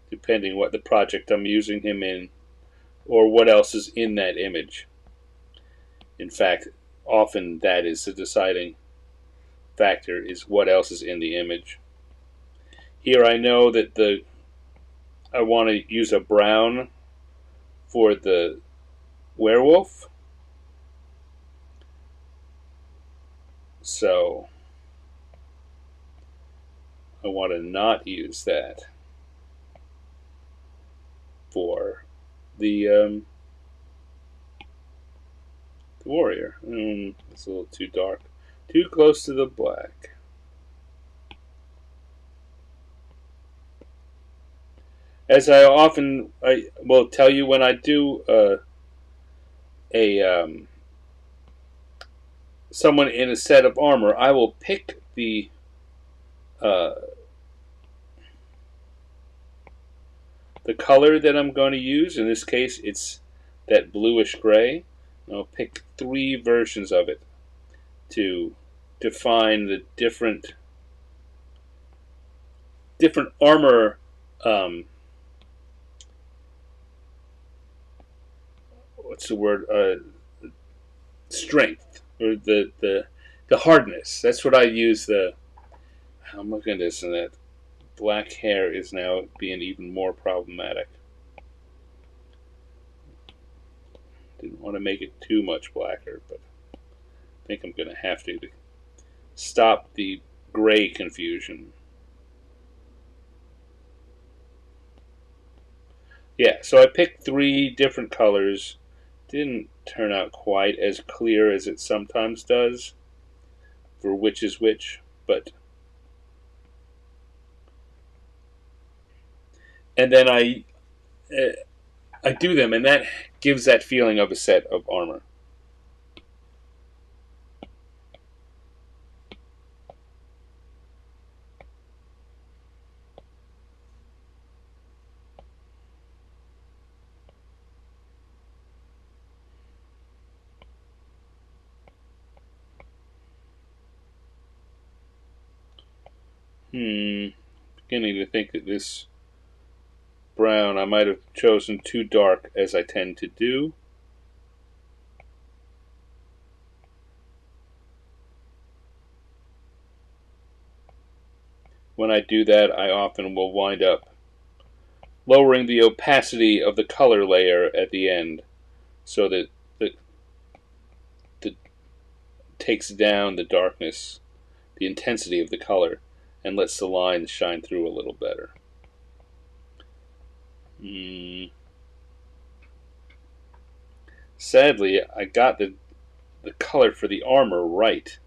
Speaker 1: depending what the project I'm using him in or what else is in that image. In fact, often that is the deciding factor, is what else is in the image. Here I know that I want to use a brown for the werewolf, so I want to not use that for the warrior. It's a little too dark, too close to the black. As I will tell you, when I do someone in a set of armor, I will pick the color that I'm going to use. In this case, it's that bluish gray. I'll pick 3 versions of it to define the different armor what's the word? Strength, or the hardness. That's what I use. I'm looking at this, and that black hair is now being even more problematic. Didn't want to make it too much blacker, but I think I'm going to have to stop the gray confusion. Yeah, so I picked 3 different colors. Didn't turn out quite as clear as it sometimes does for which is which, but... And then I do them, and that gives that feeling of a set of armor. Beginning to think that this brown I might have chosen too dark, as I tend to do. When I do that, I often will wind up lowering the opacity of the color layer at the end, so that it takes down the darkness, the intensity of the color, and lets the lines shine through a little better. Sadly, I got the color for the armor right.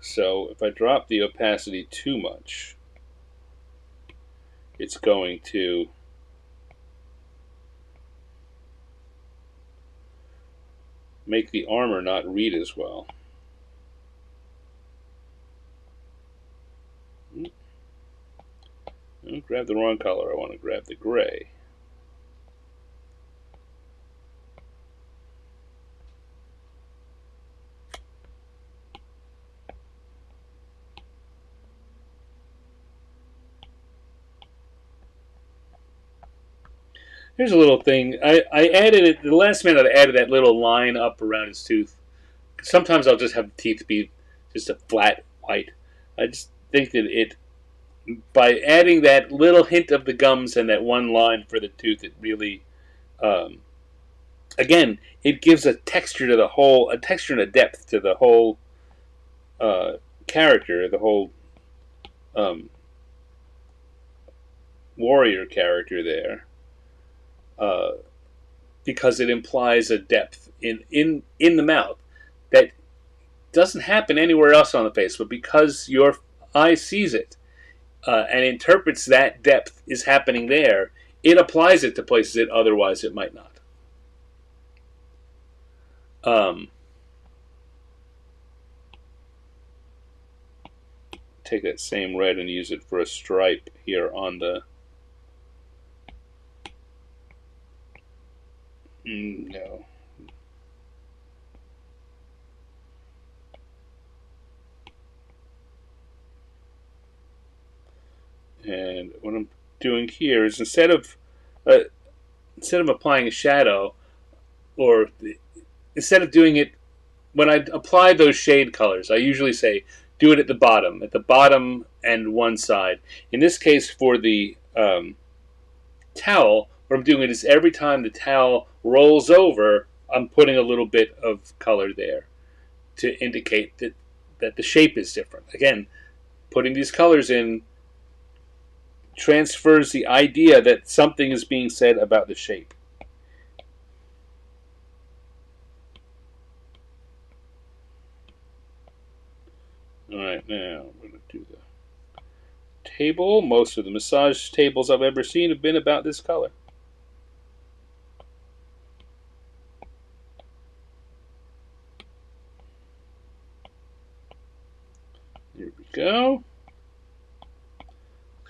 Speaker 1: So if I drop the opacity too much, it's going to make the armor not read as well. Don't grab the wrong color. I want to grab the gray. Here's a little thing. I added it, the last minute I added that little line up around his tooth. Sometimes I'll just have the teeth be just a flat white. I just think that by adding that little hint of the gums and that one line for the tooth, it really, again, it gives a texture to the whole, a texture and a depth to the whole character, the whole warrior character there, because it implies a depth in the mouth that doesn't happen anywhere else on the face, but because your eye sees it, and interprets that depth is happening there, it applies it to places that otherwise it might not. Take that same red and use it for a stripe here on the... no. And what I'm doing here is instead of applying a shadow, or instead of doing it when I apply those shade colors, I usually say do it at the bottom and one side. In this case, for the towel, what I'm doing is every time the towel rolls over, I'm putting a little bit of color there to indicate that the shape is different. Again, putting these colors in transfers the idea that something is being said about the shape. Alright, now I'm going to do the table. Most of the massage tables I've ever seen have been about this color. Here we go.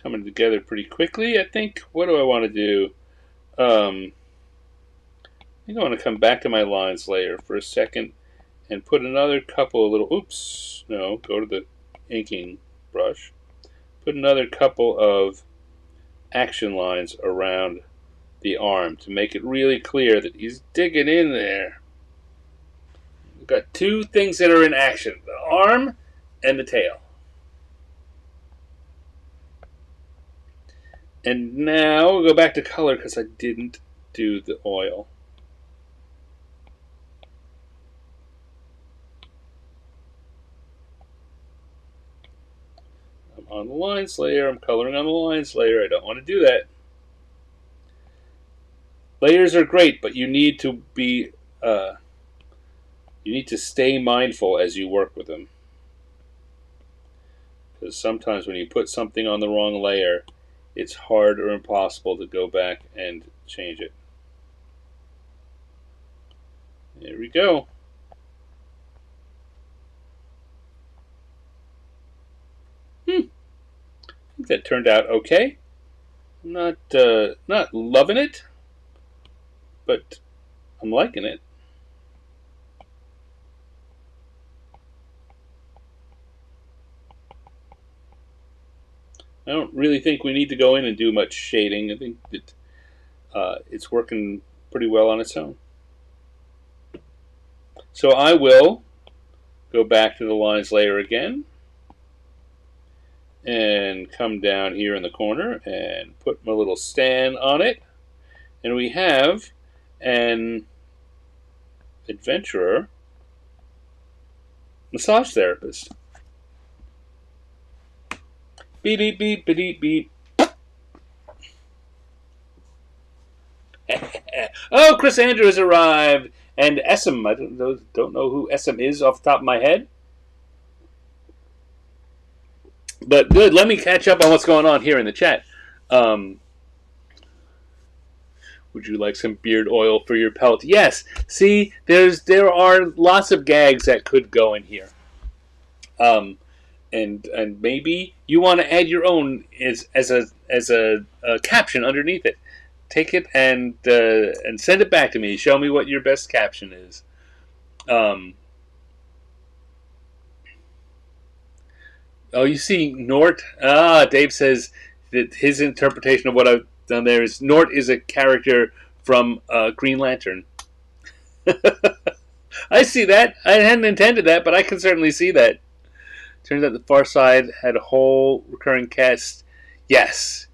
Speaker 1: Coming together pretty quickly, I think. What do I want to do? I think I want to come back to my lines layer for a second and put another couple of little... oops, no, go to the inking brush. Put another couple of action lines around the arm to make it really clear that he's digging in there. We've got 2 things that are in action, the arm and the tail. And now we'll go back to color because I didn't do the oil. on the lines layer. I'm coloring on the lines layer. I don't want to do that. Layers are great, but you need to be you need to stay mindful as you work with them. Because sometimes when you put something on the wrong layer, it's hard or impossible to go back and change it. There we go. I think that turned out okay. Not loving it, but I'm liking it. I don't really think we need to go in and do much shading. I think that it's working pretty well on its own. So I will go back to the lines layer again and come down here in the corner and put my little stand on it. And we have an adventurer massage therapist. Beep, beep, beep, beep, beep. Oh, Chris Andrew has arrived. And Essam, I don't know who Essam is off the top of my head. But good, let me catch up on what's going on here in the chat. Would you like some beard oil for your pelt? Yes. See, there are lots of gags that could go in here. And maybe you want to add your own as a caption underneath it. Take it and send it back to me. Show me what your best caption is. Oh, you see Nort? Dave says that his interpretation of what I've done there is Nort is a character from Green Lantern. I see that. I hadn't intended that, but I can certainly see that. Turns out the Far Side had a whole recurring cast. Yes.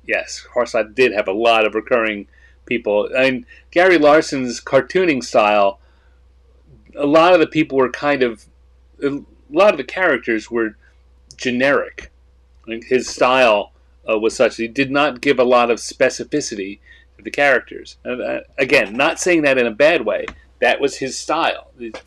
Speaker 1: Far Side did have a lot of recurring people. I mean, Gary Larson's cartooning style, a lot of the people were a lot of the characters were generic. His style was such that he did not give a lot of specificity to the characters. Again, not saying that in a bad way. That was his style. It's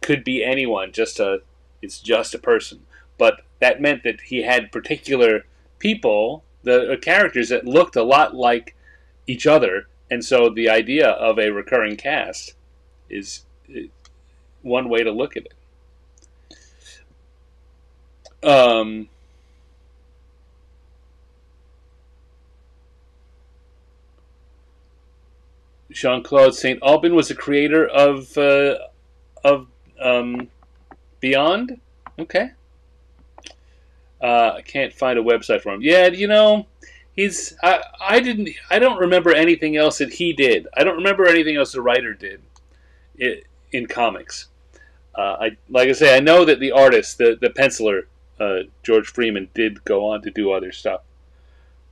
Speaker 1: could be anyone. It's just a person. But that meant that he had particular people, the characters that looked a lot like each other, and so the idea of a recurring cast is one way to look at it. Jean-Claude St. Aubin was the creator of Beyond. Okay. I can't find a website for him. Yeah, I don't remember anything else that he did. I don't remember anything else the writer did in comics. Like I say, I know that the artist, the penciler, George Freeman, did go on to do other stuff.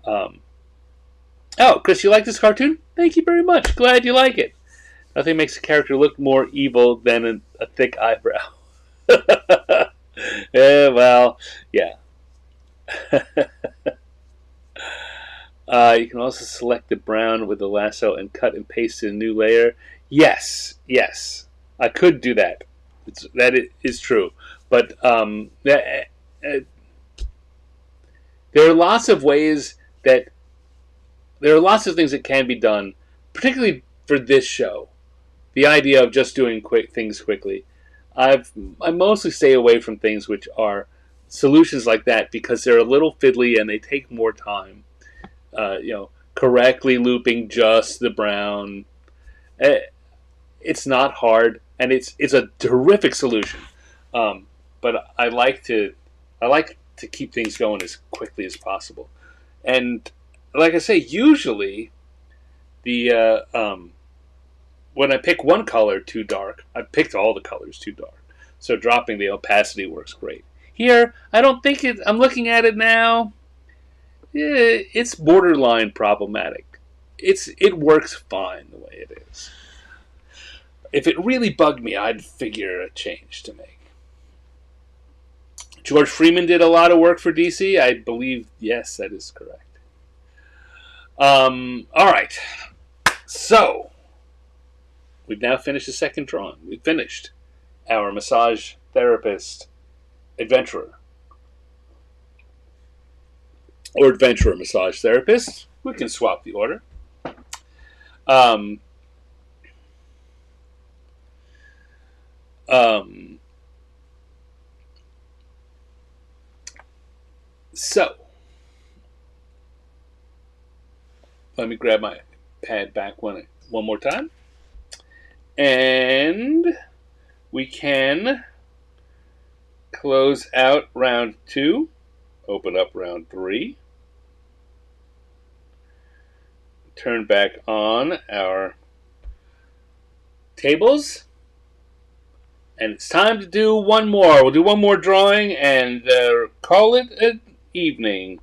Speaker 1: Oh, Chris, you like this cartoon? Thank you very much. Glad you like it. Nothing makes a character look more evil than a thick eyebrow. Well, yeah. You can also select the brown with the lasso and cut and paste to a new layer. Yes. I could do that. That is true. But there are lots of ways that there are lots of things that can be done, particularly for this show. The idea of just doing things quickly. I mostly stay away from things which are solutions like that because they're a little fiddly and they take more time. Correctly looping just the brown. It's not hard, and it's a terrific solution. But I like to keep things going as quickly as possible. And like I say, usually the when I pick one color too dark, I've picked all the colors too dark. So dropping the opacity works great. Here, I don't think I'm looking at it now. It's borderline problematic. It works fine the way it is. If it really bugged me, I'd figure a change to make. George Freeman did a lot of work for DC. I believe, yes, that is correct. All right. So, we've now finished the second drawing. We've finished our massage therapist adventurer. Or adventurer massage therapist. We can swap the order. Um, so, let me grab my pad back one more time. And we can close out round 2. Open up round 3. Turn back on our tables. And it's time to do one more. We'll do one more drawing and call it an evening.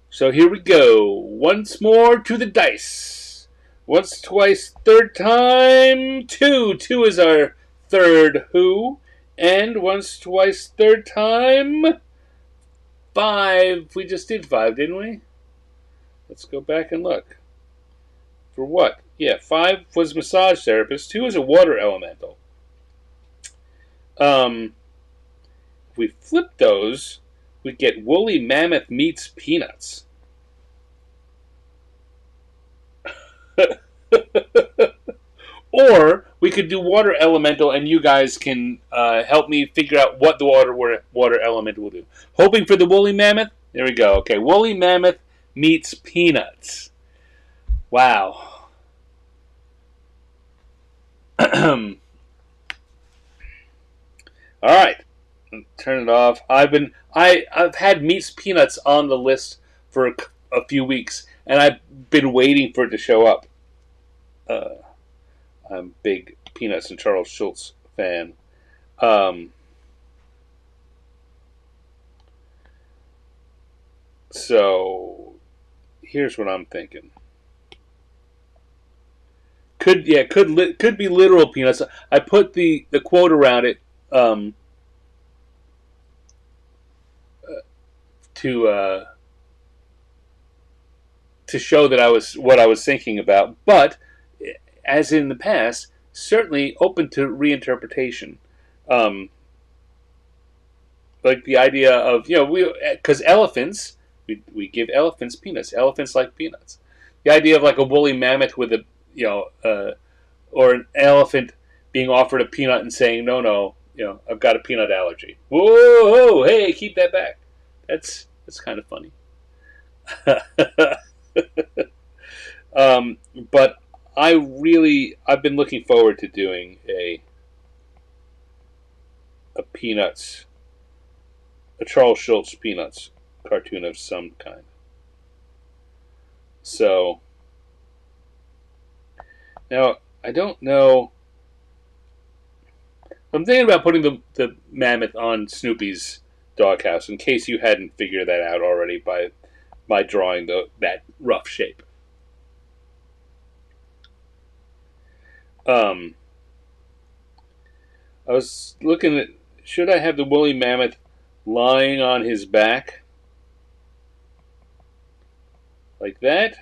Speaker 1: So here we go. Once more to the dice. Once, twice, third time. 2. 2 is our third who. And once, twice, third time. 5. We just did 5, didn't we? Let's go back and look. For what? Yeah, 5 was massage therapist. 2 is a water elemental. If we flip those, we get woolly mammoth meets peanuts. Or we could do water elemental, and you guys can help me figure out what the water elemental will do. Hoping for the woolly mammoth. There we go. Okay, woolly mammoth meets peanuts. Wow. All right, turn it off. I've had meats peanuts on the list for a few weeks, and I've been waiting for it to show up. I'm a big Peanuts and Charles Schulz fan. So here's what I'm thinking. Could be literal peanuts. I put the quote around it to show that what I was thinking about, but as in the past, certainly open to reinterpretation. Like the idea of because elephants, we give elephants peanuts. Elephants like peanuts. The idea of like a woolly mammoth with or an elephant being offered a peanut and saying no, I've got a peanut allergy. Whoa, hey, keep that back. That's kind of funny. But I've been looking forward to doing a Peanuts, a Charles Schulz Peanuts cartoon of some kind. So now I don't know. I'm thinking about putting the mammoth on Snoopy's doghouse in case you hadn't figured that out already by drawing that rough shape. I was looking at, should I have the woolly mammoth lying on his back like that?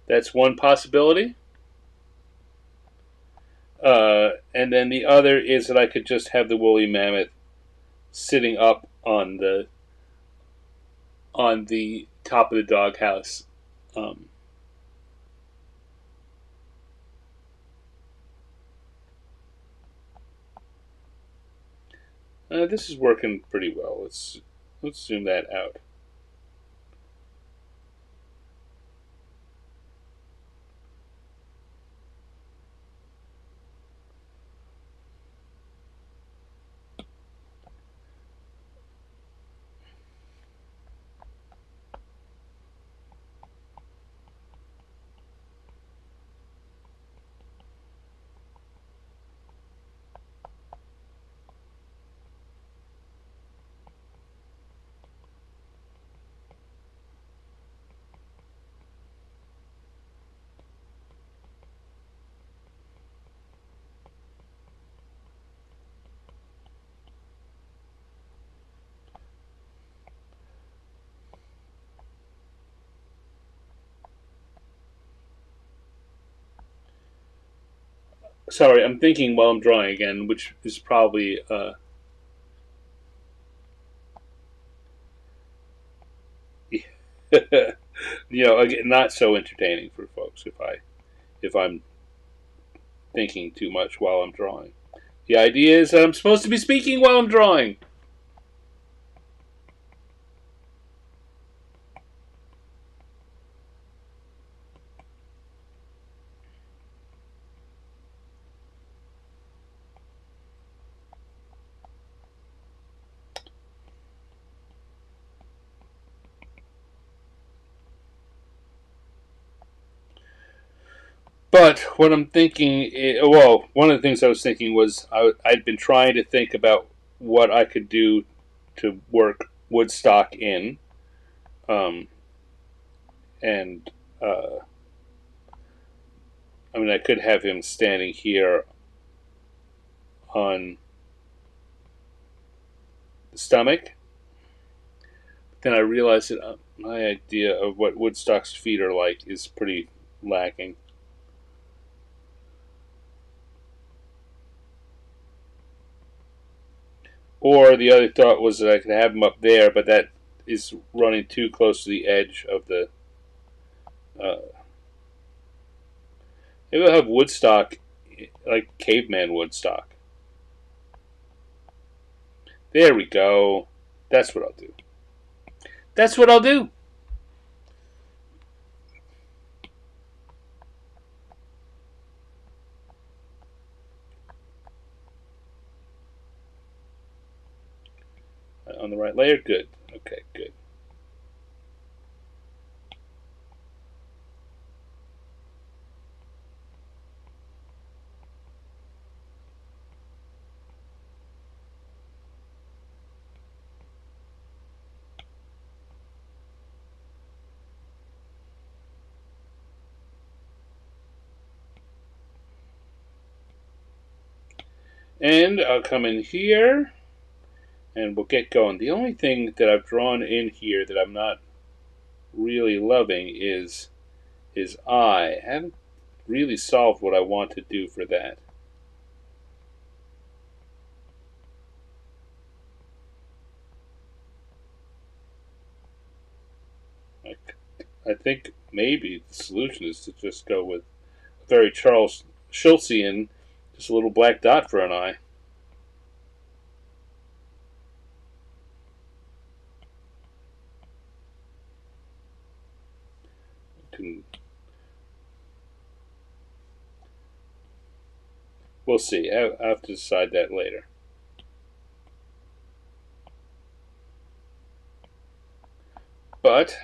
Speaker 1: That's one possibility. And then the other is that I could just have the woolly mammoth sitting up on the top of the doghouse. This is working pretty well. Let's zoom that out. Sorry, I'm thinking while I'm drawing again, which is probably again, not so entertaining for folks if I'm thinking too much while I'm drawing. The idea is that I'm supposed to be speaking while I'm drawing. But what I'm thinking, well, one of the things I was thinking was I'd been trying to think about what I could do to work Woodstock in, um, and I mean I could have him standing here on the stomach. Then I realized that my idea of what Woodstock's feet are like is pretty lacking. Or the other thought was that I could have him up there, but that is running too close to the edge of the. Uh, Maybe I'll have Woodstock, like caveman Woodstock. There we go. That's what I'll do. That's what I'll do. On the right layer, good. Okay, good. And I'll come in here, and we'll get going. The only thing that I've drawn in here that I'm not really loving is his eye. I haven't really solved what I want to do for that. I think maybe the solution is to just go with a very Charles Schultzian, just a little black dot for an eye. We'll see. I have to decide that later. But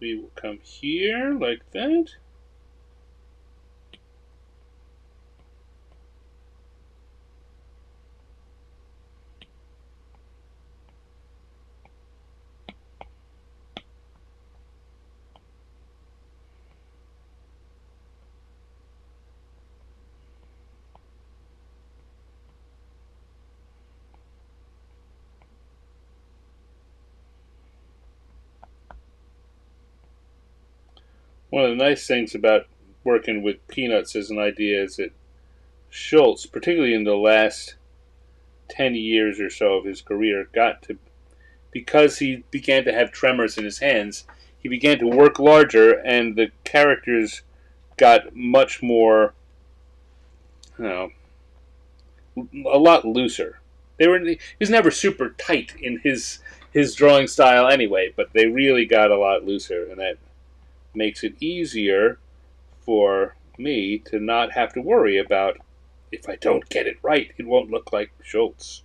Speaker 1: we will come here like that. One of the nice things about working with Peanuts as an idea is that Schultz, particularly in the last 10 years or so of his career, got to, because he began to have tremors in his hands, he began to work larger, and the characters got much more, you know, a lot looser. He was never super tight in his drawing style anyway, but they really got a lot looser, and that makes it easier for me to not have to worry about if I don't get it right, it won't look like Schultz.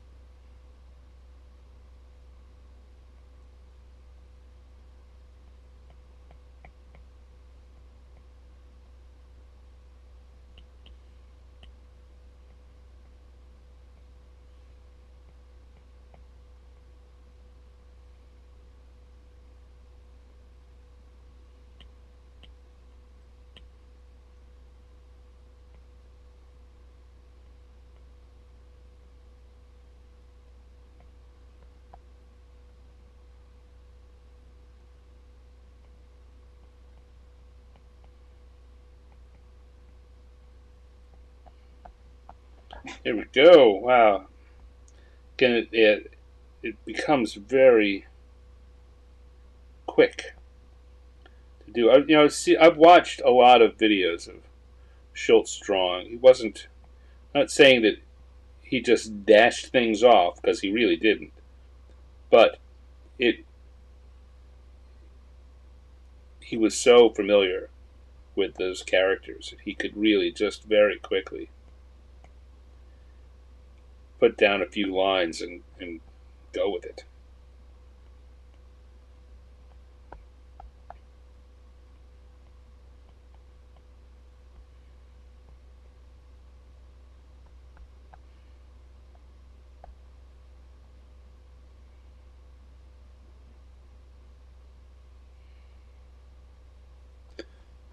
Speaker 1: Here we go. Wow. Again, it becomes very quick to do. I've watched a lot of videos of Schultz drawing. He wasn't, not saying that he just dashed things off, because he really didn't. But it he was so familiar with those characters that he could really just very quickly put down a few lines and go with it.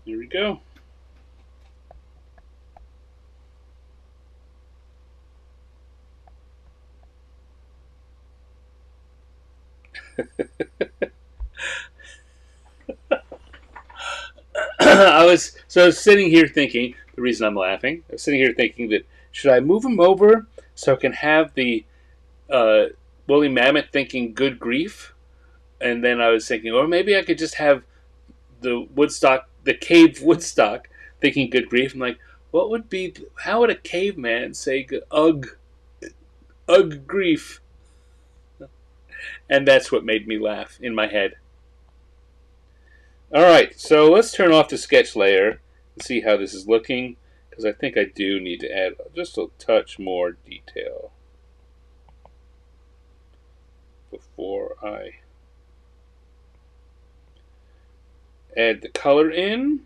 Speaker 1: Here we go. I was sitting here thinking, the reason I'm laughing, I was sitting here thinking that should I move him over so I can have the uh, woolly mammoth thinking good grief, and then I was thinking, or maybe I could just have the Woodstock, the cave Woodstock, thinking good grief. I'm like, what would be? How would a caveman say ugh grief? And that's what made me laugh in my head. All right, so let's turn off the sketch layer and see how this is looking, because I think I do need to add just a touch more detail before I add the color in.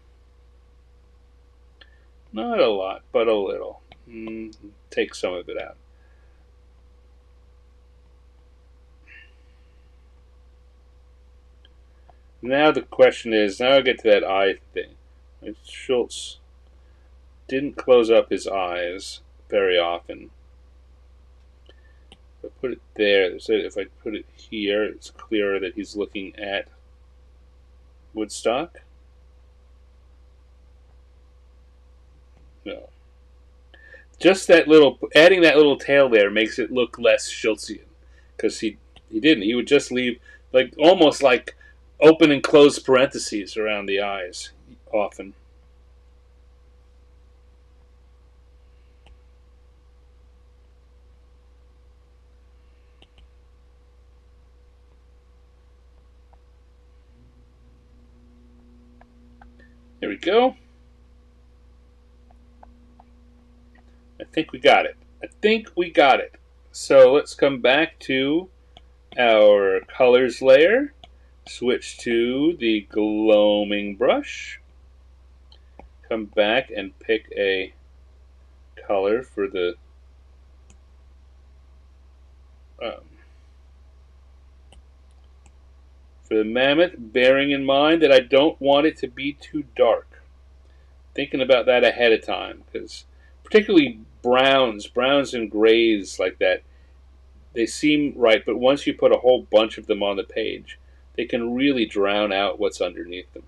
Speaker 1: Not a lot, but a little. Take some of it out. Now the question is, now I get to that eye thing. Schultz didn't close up his eyes very often. If I put it there, so if I put it here, it's clearer that he's looking at Woodstock. No. Just that little, adding that little tail there makes it look less Schultzian, because he didn't. He would just leave, like, almost like open and close parentheses around the eyes often. There we go. I think we got it. I think we got it. So let's come back to our colors layer. Switch to the gloaming brush. Come back and pick a color for the mammoth, bearing in mind that I don't want it to be too dark. Thinking about that ahead of time, because particularly browns and grays like that, they seem right, but once you put a whole bunch of them on the page, they can really drown out what's underneath them.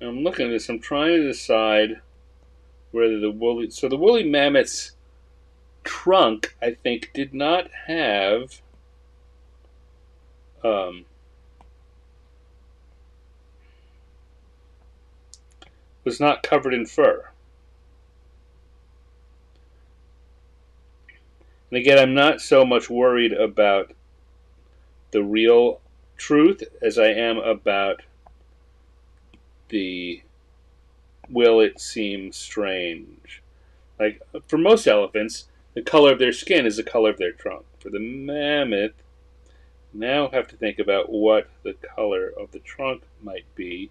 Speaker 1: I'm looking at this, I'm trying to decide whether the woolly mammoth's trunk, I think, did not have was not covered in fur. And again, I'm not so much worried about the real truth as I am about the will it seem strange. Like, for most elephants, the color of their skin is the color of their trunk. For the mammoth, now have to think about what the color of the trunk might be.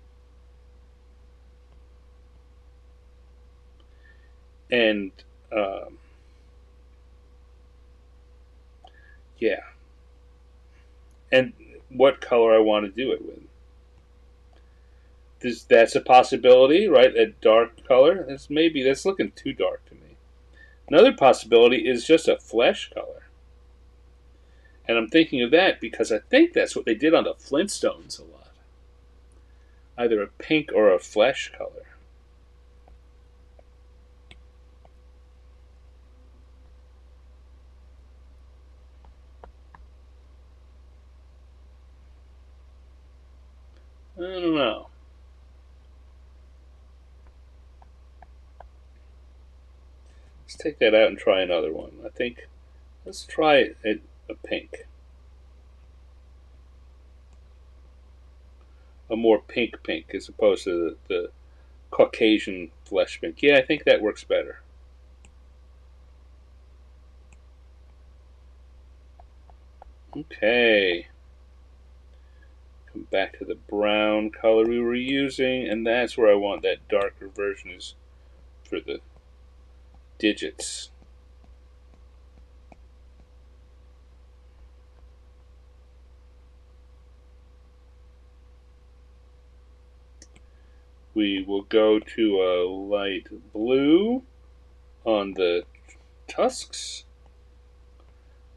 Speaker 1: And, yeah. and what color I want to do it with. That's a possibility, right? A dark color. That's looking too dark to me. Another possibility is just a flesh color. And I'm thinking of that because I think that's what they did on the Flintstones a lot. Either a pink or a flesh color. I don't know. Let's take that out and try another one. I think let's try a pink. A more pink as opposed to the Caucasian flesh pink. Yeah, I think that works better. Okay. Come back to the brown color we were using, and that's where I want that darker version is for the digits. We will go to a light blue on the tusks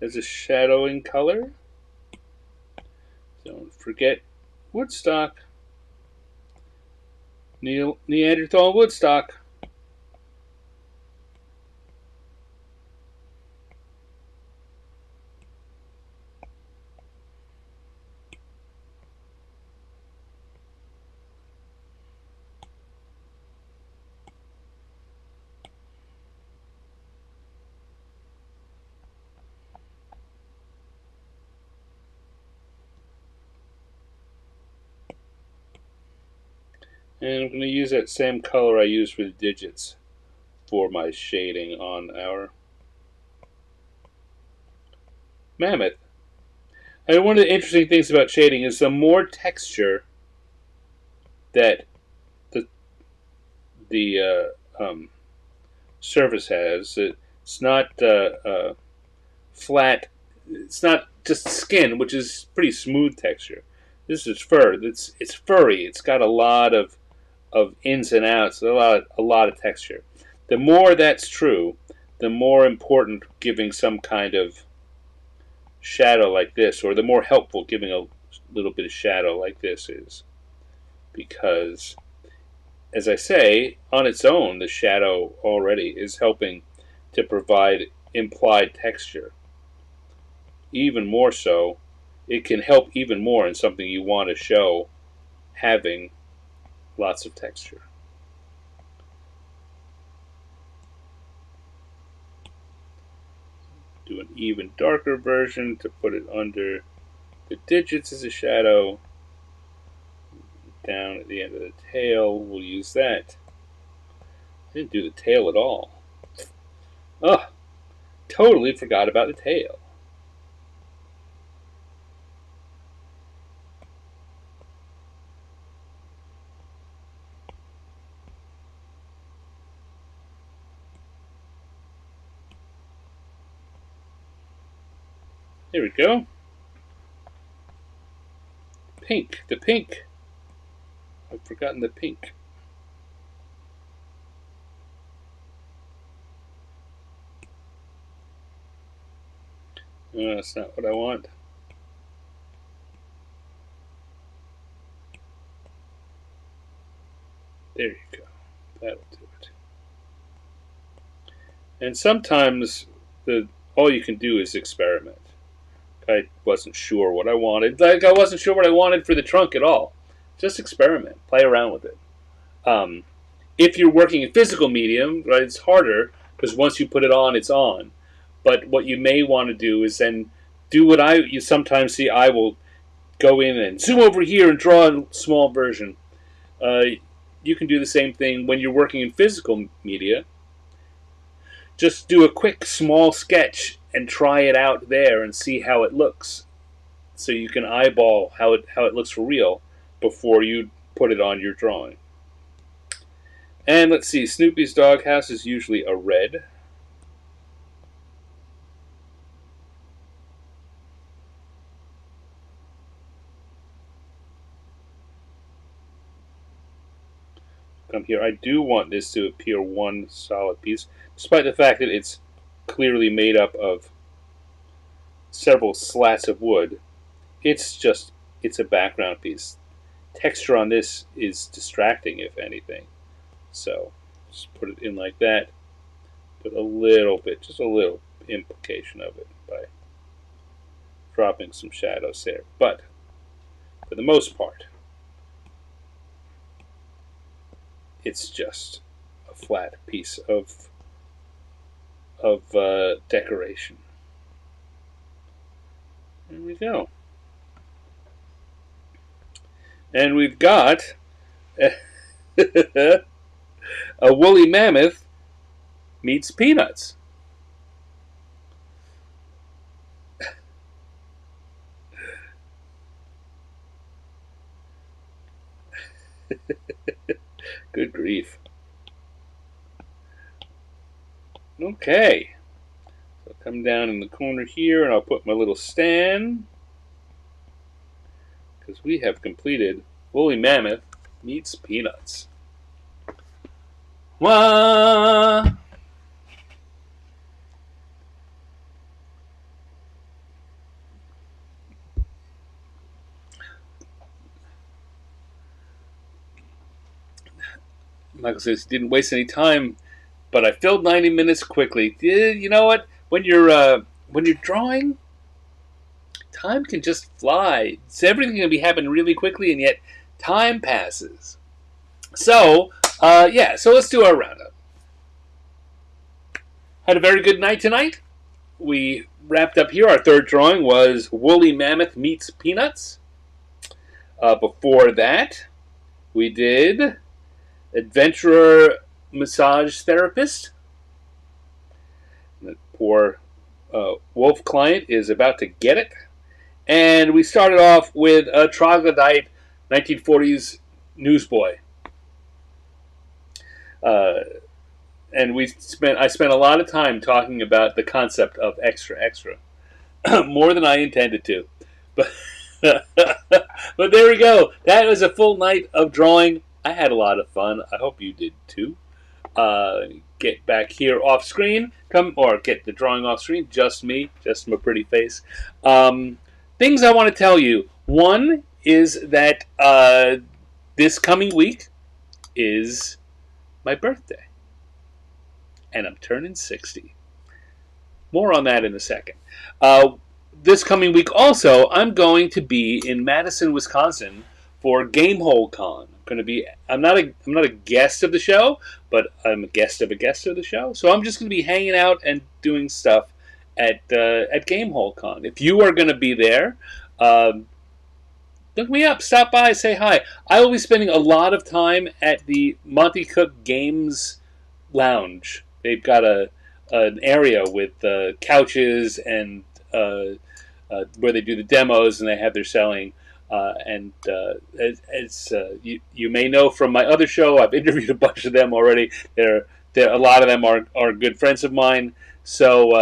Speaker 1: as a shadowing color. Don't forget Woodstock. Neanderthal Woodstock. And I'm going to use that same color I used for the digits for my shading on our Mammoth. And one of the interesting things about shading is the more texture that the surface has. It's not flat. It's not just skin, which is pretty smooth texture. This is fur. It's furry. It's got a lot of ins and outs. A lot of texture. The more that's true, the more important giving some kind of shadow like this, or the more helpful giving a little bit of shadow like this is, because, as I say, on its own, the shadow already is helping to provide implied texture. Even more so, it can help even more in something you want to show having lots of texture. Do an even darker version to put it under the digits as a shadow. Down at the end of the tail, we'll use that. I didn't do the tail at all. Oh, totally forgot about the tail. There we go. Pink, the pink. I've forgotten the pink. No, that's not what I want. There you go. That'll do it. And sometimes all you can do is experiment. I wasn't sure what I wanted. Like, I wasn't sure what I wanted for the trunk at all. Just experiment. Play around with it. If you're working in physical medium, right, it's harder because once you put it on, it's on. But what you may want to do is then do what you sometimes see. I will go in and zoom over here and draw a small version. You can do the same thing when you're working in physical media. Just do a quick small sketch and try it out there and see how it looks, so you can eyeball how it looks for real before you put it on your drawing. And let's see, Snoopy's doghouse is usually a red. come here. I do want this to appear one solid piece, despite the fact that it's clearly made up of several slats of wood. It's a background piece. Texture on this is distracting, if anything. So just put it in like that. Put a little bit, just a little implication of it by dropping some shadows there. But for the most part, it's just a flat piece of decoration. There we go. And we've got a woolly mammoth meets peanuts. Good grief. Okay. So I'll come down in the corner here and I'll put my little stand. Because we have completed woolly mammoth meets peanuts. Wah! Michael says he didn't waste any time, but I filled 90 minutes quickly. You know what? When you're drawing, time can just fly. So everything can be happening really quickly, and yet time passes. So so let's do our roundup. Had a very good night tonight. We wrapped up here. Our third drawing was Woolly Mammoth Meets Peanuts. Before that, we did Adventurer Massage Therapist. The poor wolf client is about to get it. And we started off with a Troglodyte 1940s Newsboy. And I spent a lot of time talking about the concept of extra extra, more than I intended to, but but there we go. That was a full night of drawing. I had a lot of fun. I hope you did too. Get back here off screen, get the drawing off screen. Just me, just my pretty face. Things I want to tell you. One is that this coming week is my birthday. And I'm turning 60. More on that in a second. This coming week also, I'm going to be in Madison, Wisconsin for Gamehole Con. I'm not a guest of the show, but I'm a guest of the show. So I'm just going to be hanging out and doing stuff at Gamehole Con. If you are going to be there, look me up, stop by, say hi. I will be spending a lot of time at the Monty Cook Games Lounge. They've got an area with couches and where they do the demos and they have their selling. You may know from my other show, I've interviewed a bunch of them already. A lot of them are good friends of mine. So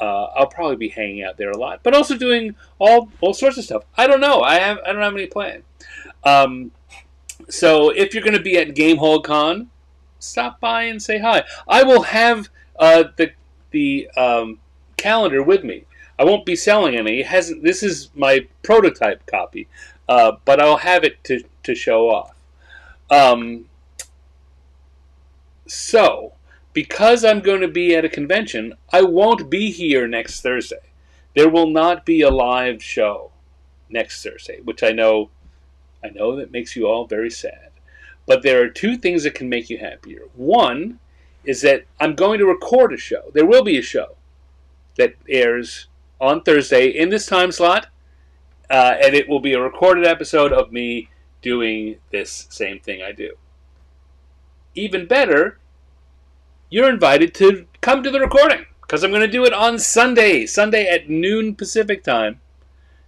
Speaker 1: I'll probably be hanging out there a lot, but also doing all sorts of stuff. I don't know. I don't have any plan. So if you're going to be at Gamehole Con, stop by and say hi. I will have the calendar with me. I won't be selling any. This is my prototype copy, but I'll have it to show off. So, because I'm going to be at a convention, I won't be here next Thursday. There will not be a live show next Thursday, which I know that makes you all very sad. But there are two things that can make you happier. One is that I'm going to record a show. There will be a show that airs on Thursday in this time slot, and it will be a recorded episode of me doing this same thing I do. Even better, you're invited to come to the recording, because I'm going to do it on Sunday at noon Pacific time.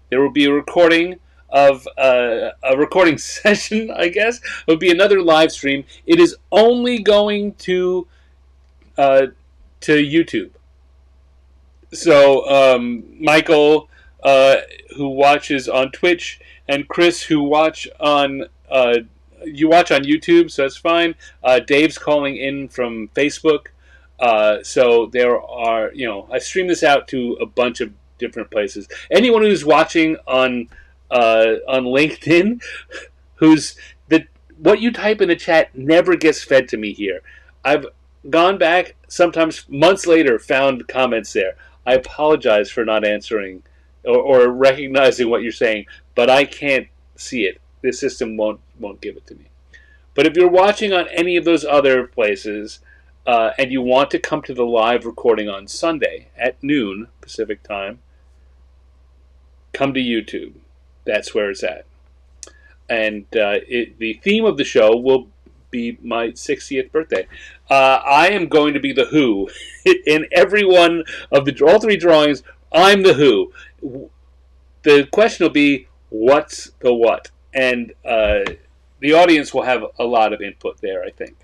Speaker 1: There will be a recording of a recording session, I guess. It will be another live stream. It is only going to YouTube. So Michael, who watches on Twitch, and Chris, who watch on you watch on YouTube, so it's fine. Dave's calling in from Facebook. So there are, I stream this out to a bunch of different places. Anyone who's watching on LinkedIn, who's the what you type in the chat never gets fed to me here. I've gone back, sometimes months later, found comments there. I apologize for not answering or recognizing what you're saying, but I can't see it. The system won't give it to me. But if you're watching on any of those other places, and you want to come to the live recording on Sunday at noon Pacific time, come to YouTube. That's where it's at. And the theme of the show will be my 60th birthday. I am going to be the Who in every one of all three drawings. I'm the Who. The question will be, what's the what? And the audience will have a lot of input there, I think.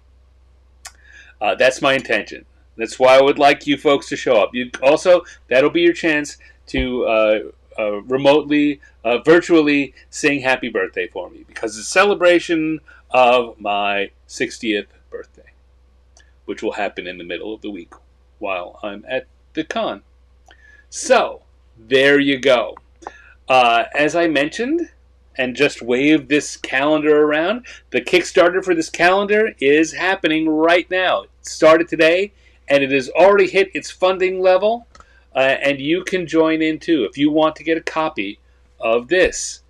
Speaker 1: That's my intention. That's why I would like you folks to show up. That'll be your chance to remotely, virtually sing happy birthday for me, because it's a celebration of my 60th birthday, which will happen in the middle of the week while I'm at the con. So, there you go. As I mentioned, and just waved this calendar around, the Kickstarter for this calendar is happening right now. It started today, and it has already hit its funding level, and you can join in too. If you want to get a copy of this,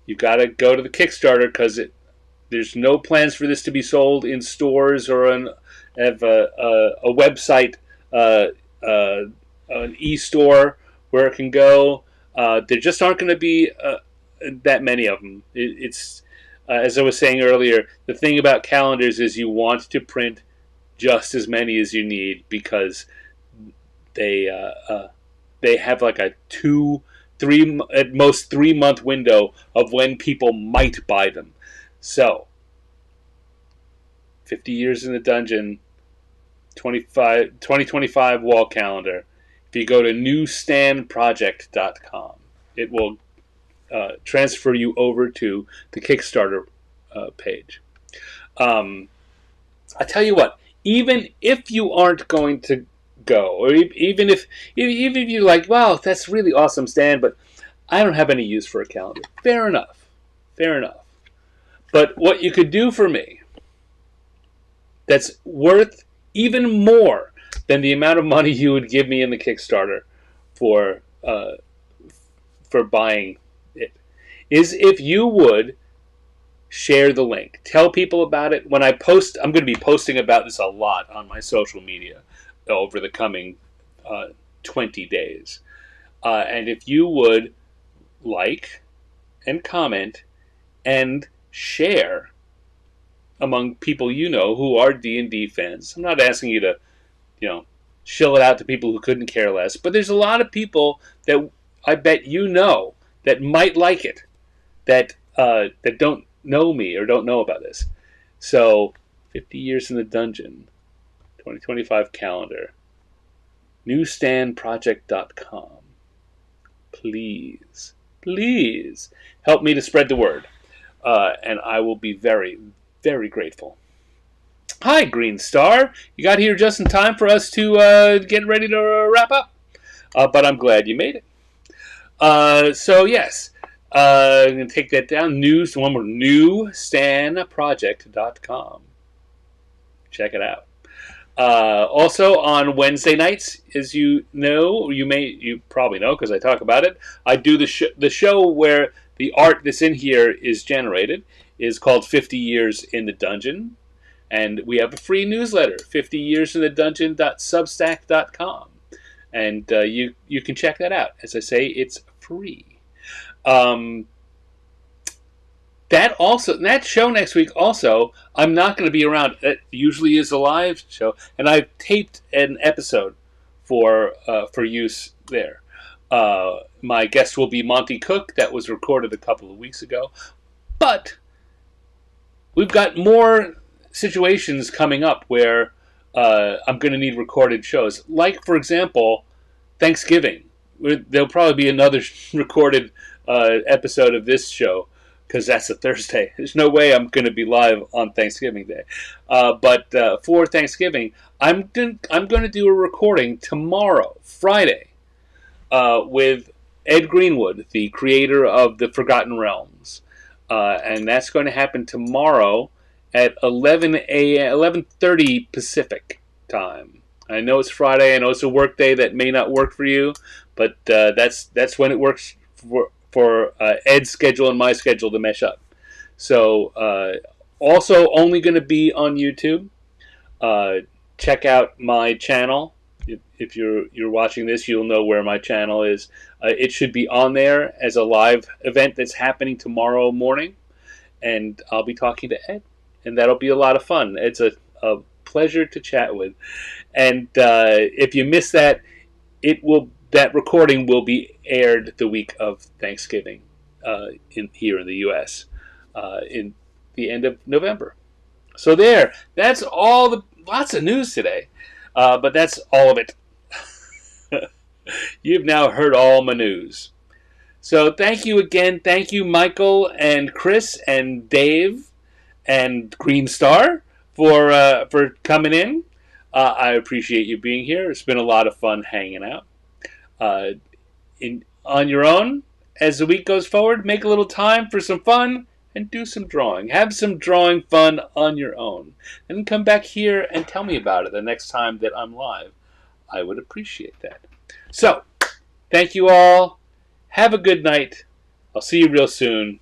Speaker 1: you've got to go to the Kickstarter, because there's no plans for this to be sold in stores or on a website, an e-store where it can go. There just aren't going to be that many of them. It's as I was saying earlier, the thing about calendars is you want to print just as many as you need, because they have like a 2-3 at most 3-month window of when people might buy them. So 50 Years in the Dungeon 2025 wall calendar. If you go to newsstandproject.com, it will transfer you over to the Kickstarter page. I tell you what, even if you aren't going to go, or even if you're like, wow, that's really awesome, Stan, but I don't have any use for a calendar. Fair enough. But what you could do for me that's worth even more than the amount of money you would give me in the Kickstarter for buying it is if you would share the link. Tell people about it. When I post, I'm going to be posting about this a lot on my social media over the coming 20 days. And if you would like and comment and share among people you know who are D&D fans. I'm not asking you to, shill it out to people who couldn't care less, but there's a lot of people that I bet that might like it, that don't know me or don't know about this. So, 50 Years in the Dungeon, 2025 calendar, newsstandproject.com. Please help me to spread the word, and I will be very, very grateful. Hi, Green Star. You got here just in time for us to get ready to wrap up, but I'm glad you made it. So yes, I'm going to take that down. One more, newsstandproject.com. Check it out. Also on Wednesday nights, as you know, you probably know because I talk about it, I do the show where the art that's in here is generated, is called 50 Years in the Dungeon. And we have a free newsletter, 50yearsinthedungeon.substack.com. And you can check that out. As I say, it's free. That show next week also, I'm not going to be around. It usually is a live show. And I've taped an episode for use there. My guest will be Monty Cook. That was recorded a couple of weeks ago. But we've got more situations coming up where I'm going to need recorded shows. Like, for example, Thanksgiving. There'll probably be another recorded episode of this show because that's a Thursday. There's no way I'm going to be live on Thanksgiving Day. But for Thanksgiving, I'm going to do a recording tomorrow, Friday, with Ed Greenwood, the creator of the Forgotten Realms. And that's going to happen tomorrow at 11:30 Pacific time. I know it's Friday. I know it's a work day that may not work for you, but that's when it works for Ed's schedule and my schedule to mesh up. So also only going to be on YouTube. Check out my channel. If you're watching this, you'll know where my channel is. It should be on there as a live event that's happening tomorrow morning, and I'll be talking to Ed, and that'll be a lot of fun. It's a pleasure to chat with, and if you miss that, that recording will be aired the week of Thanksgiving here in the U.S. In the end of November. So that's lots of news today, but that's all of it. You've now heard all my news. So thank you again. Thank you, Michael and Chris and Dave and Green Star for coming in. I appreciate you being here. It's been a lot of fun hanging out. On your own, as the week goes forward, make a little time for some fun and do some drawing. Have some drawing fun on your own. And come back here and tell me about it the next time that I'm live. I would appreciate that. So, thank you all. Have a good night. I'll see you real soon.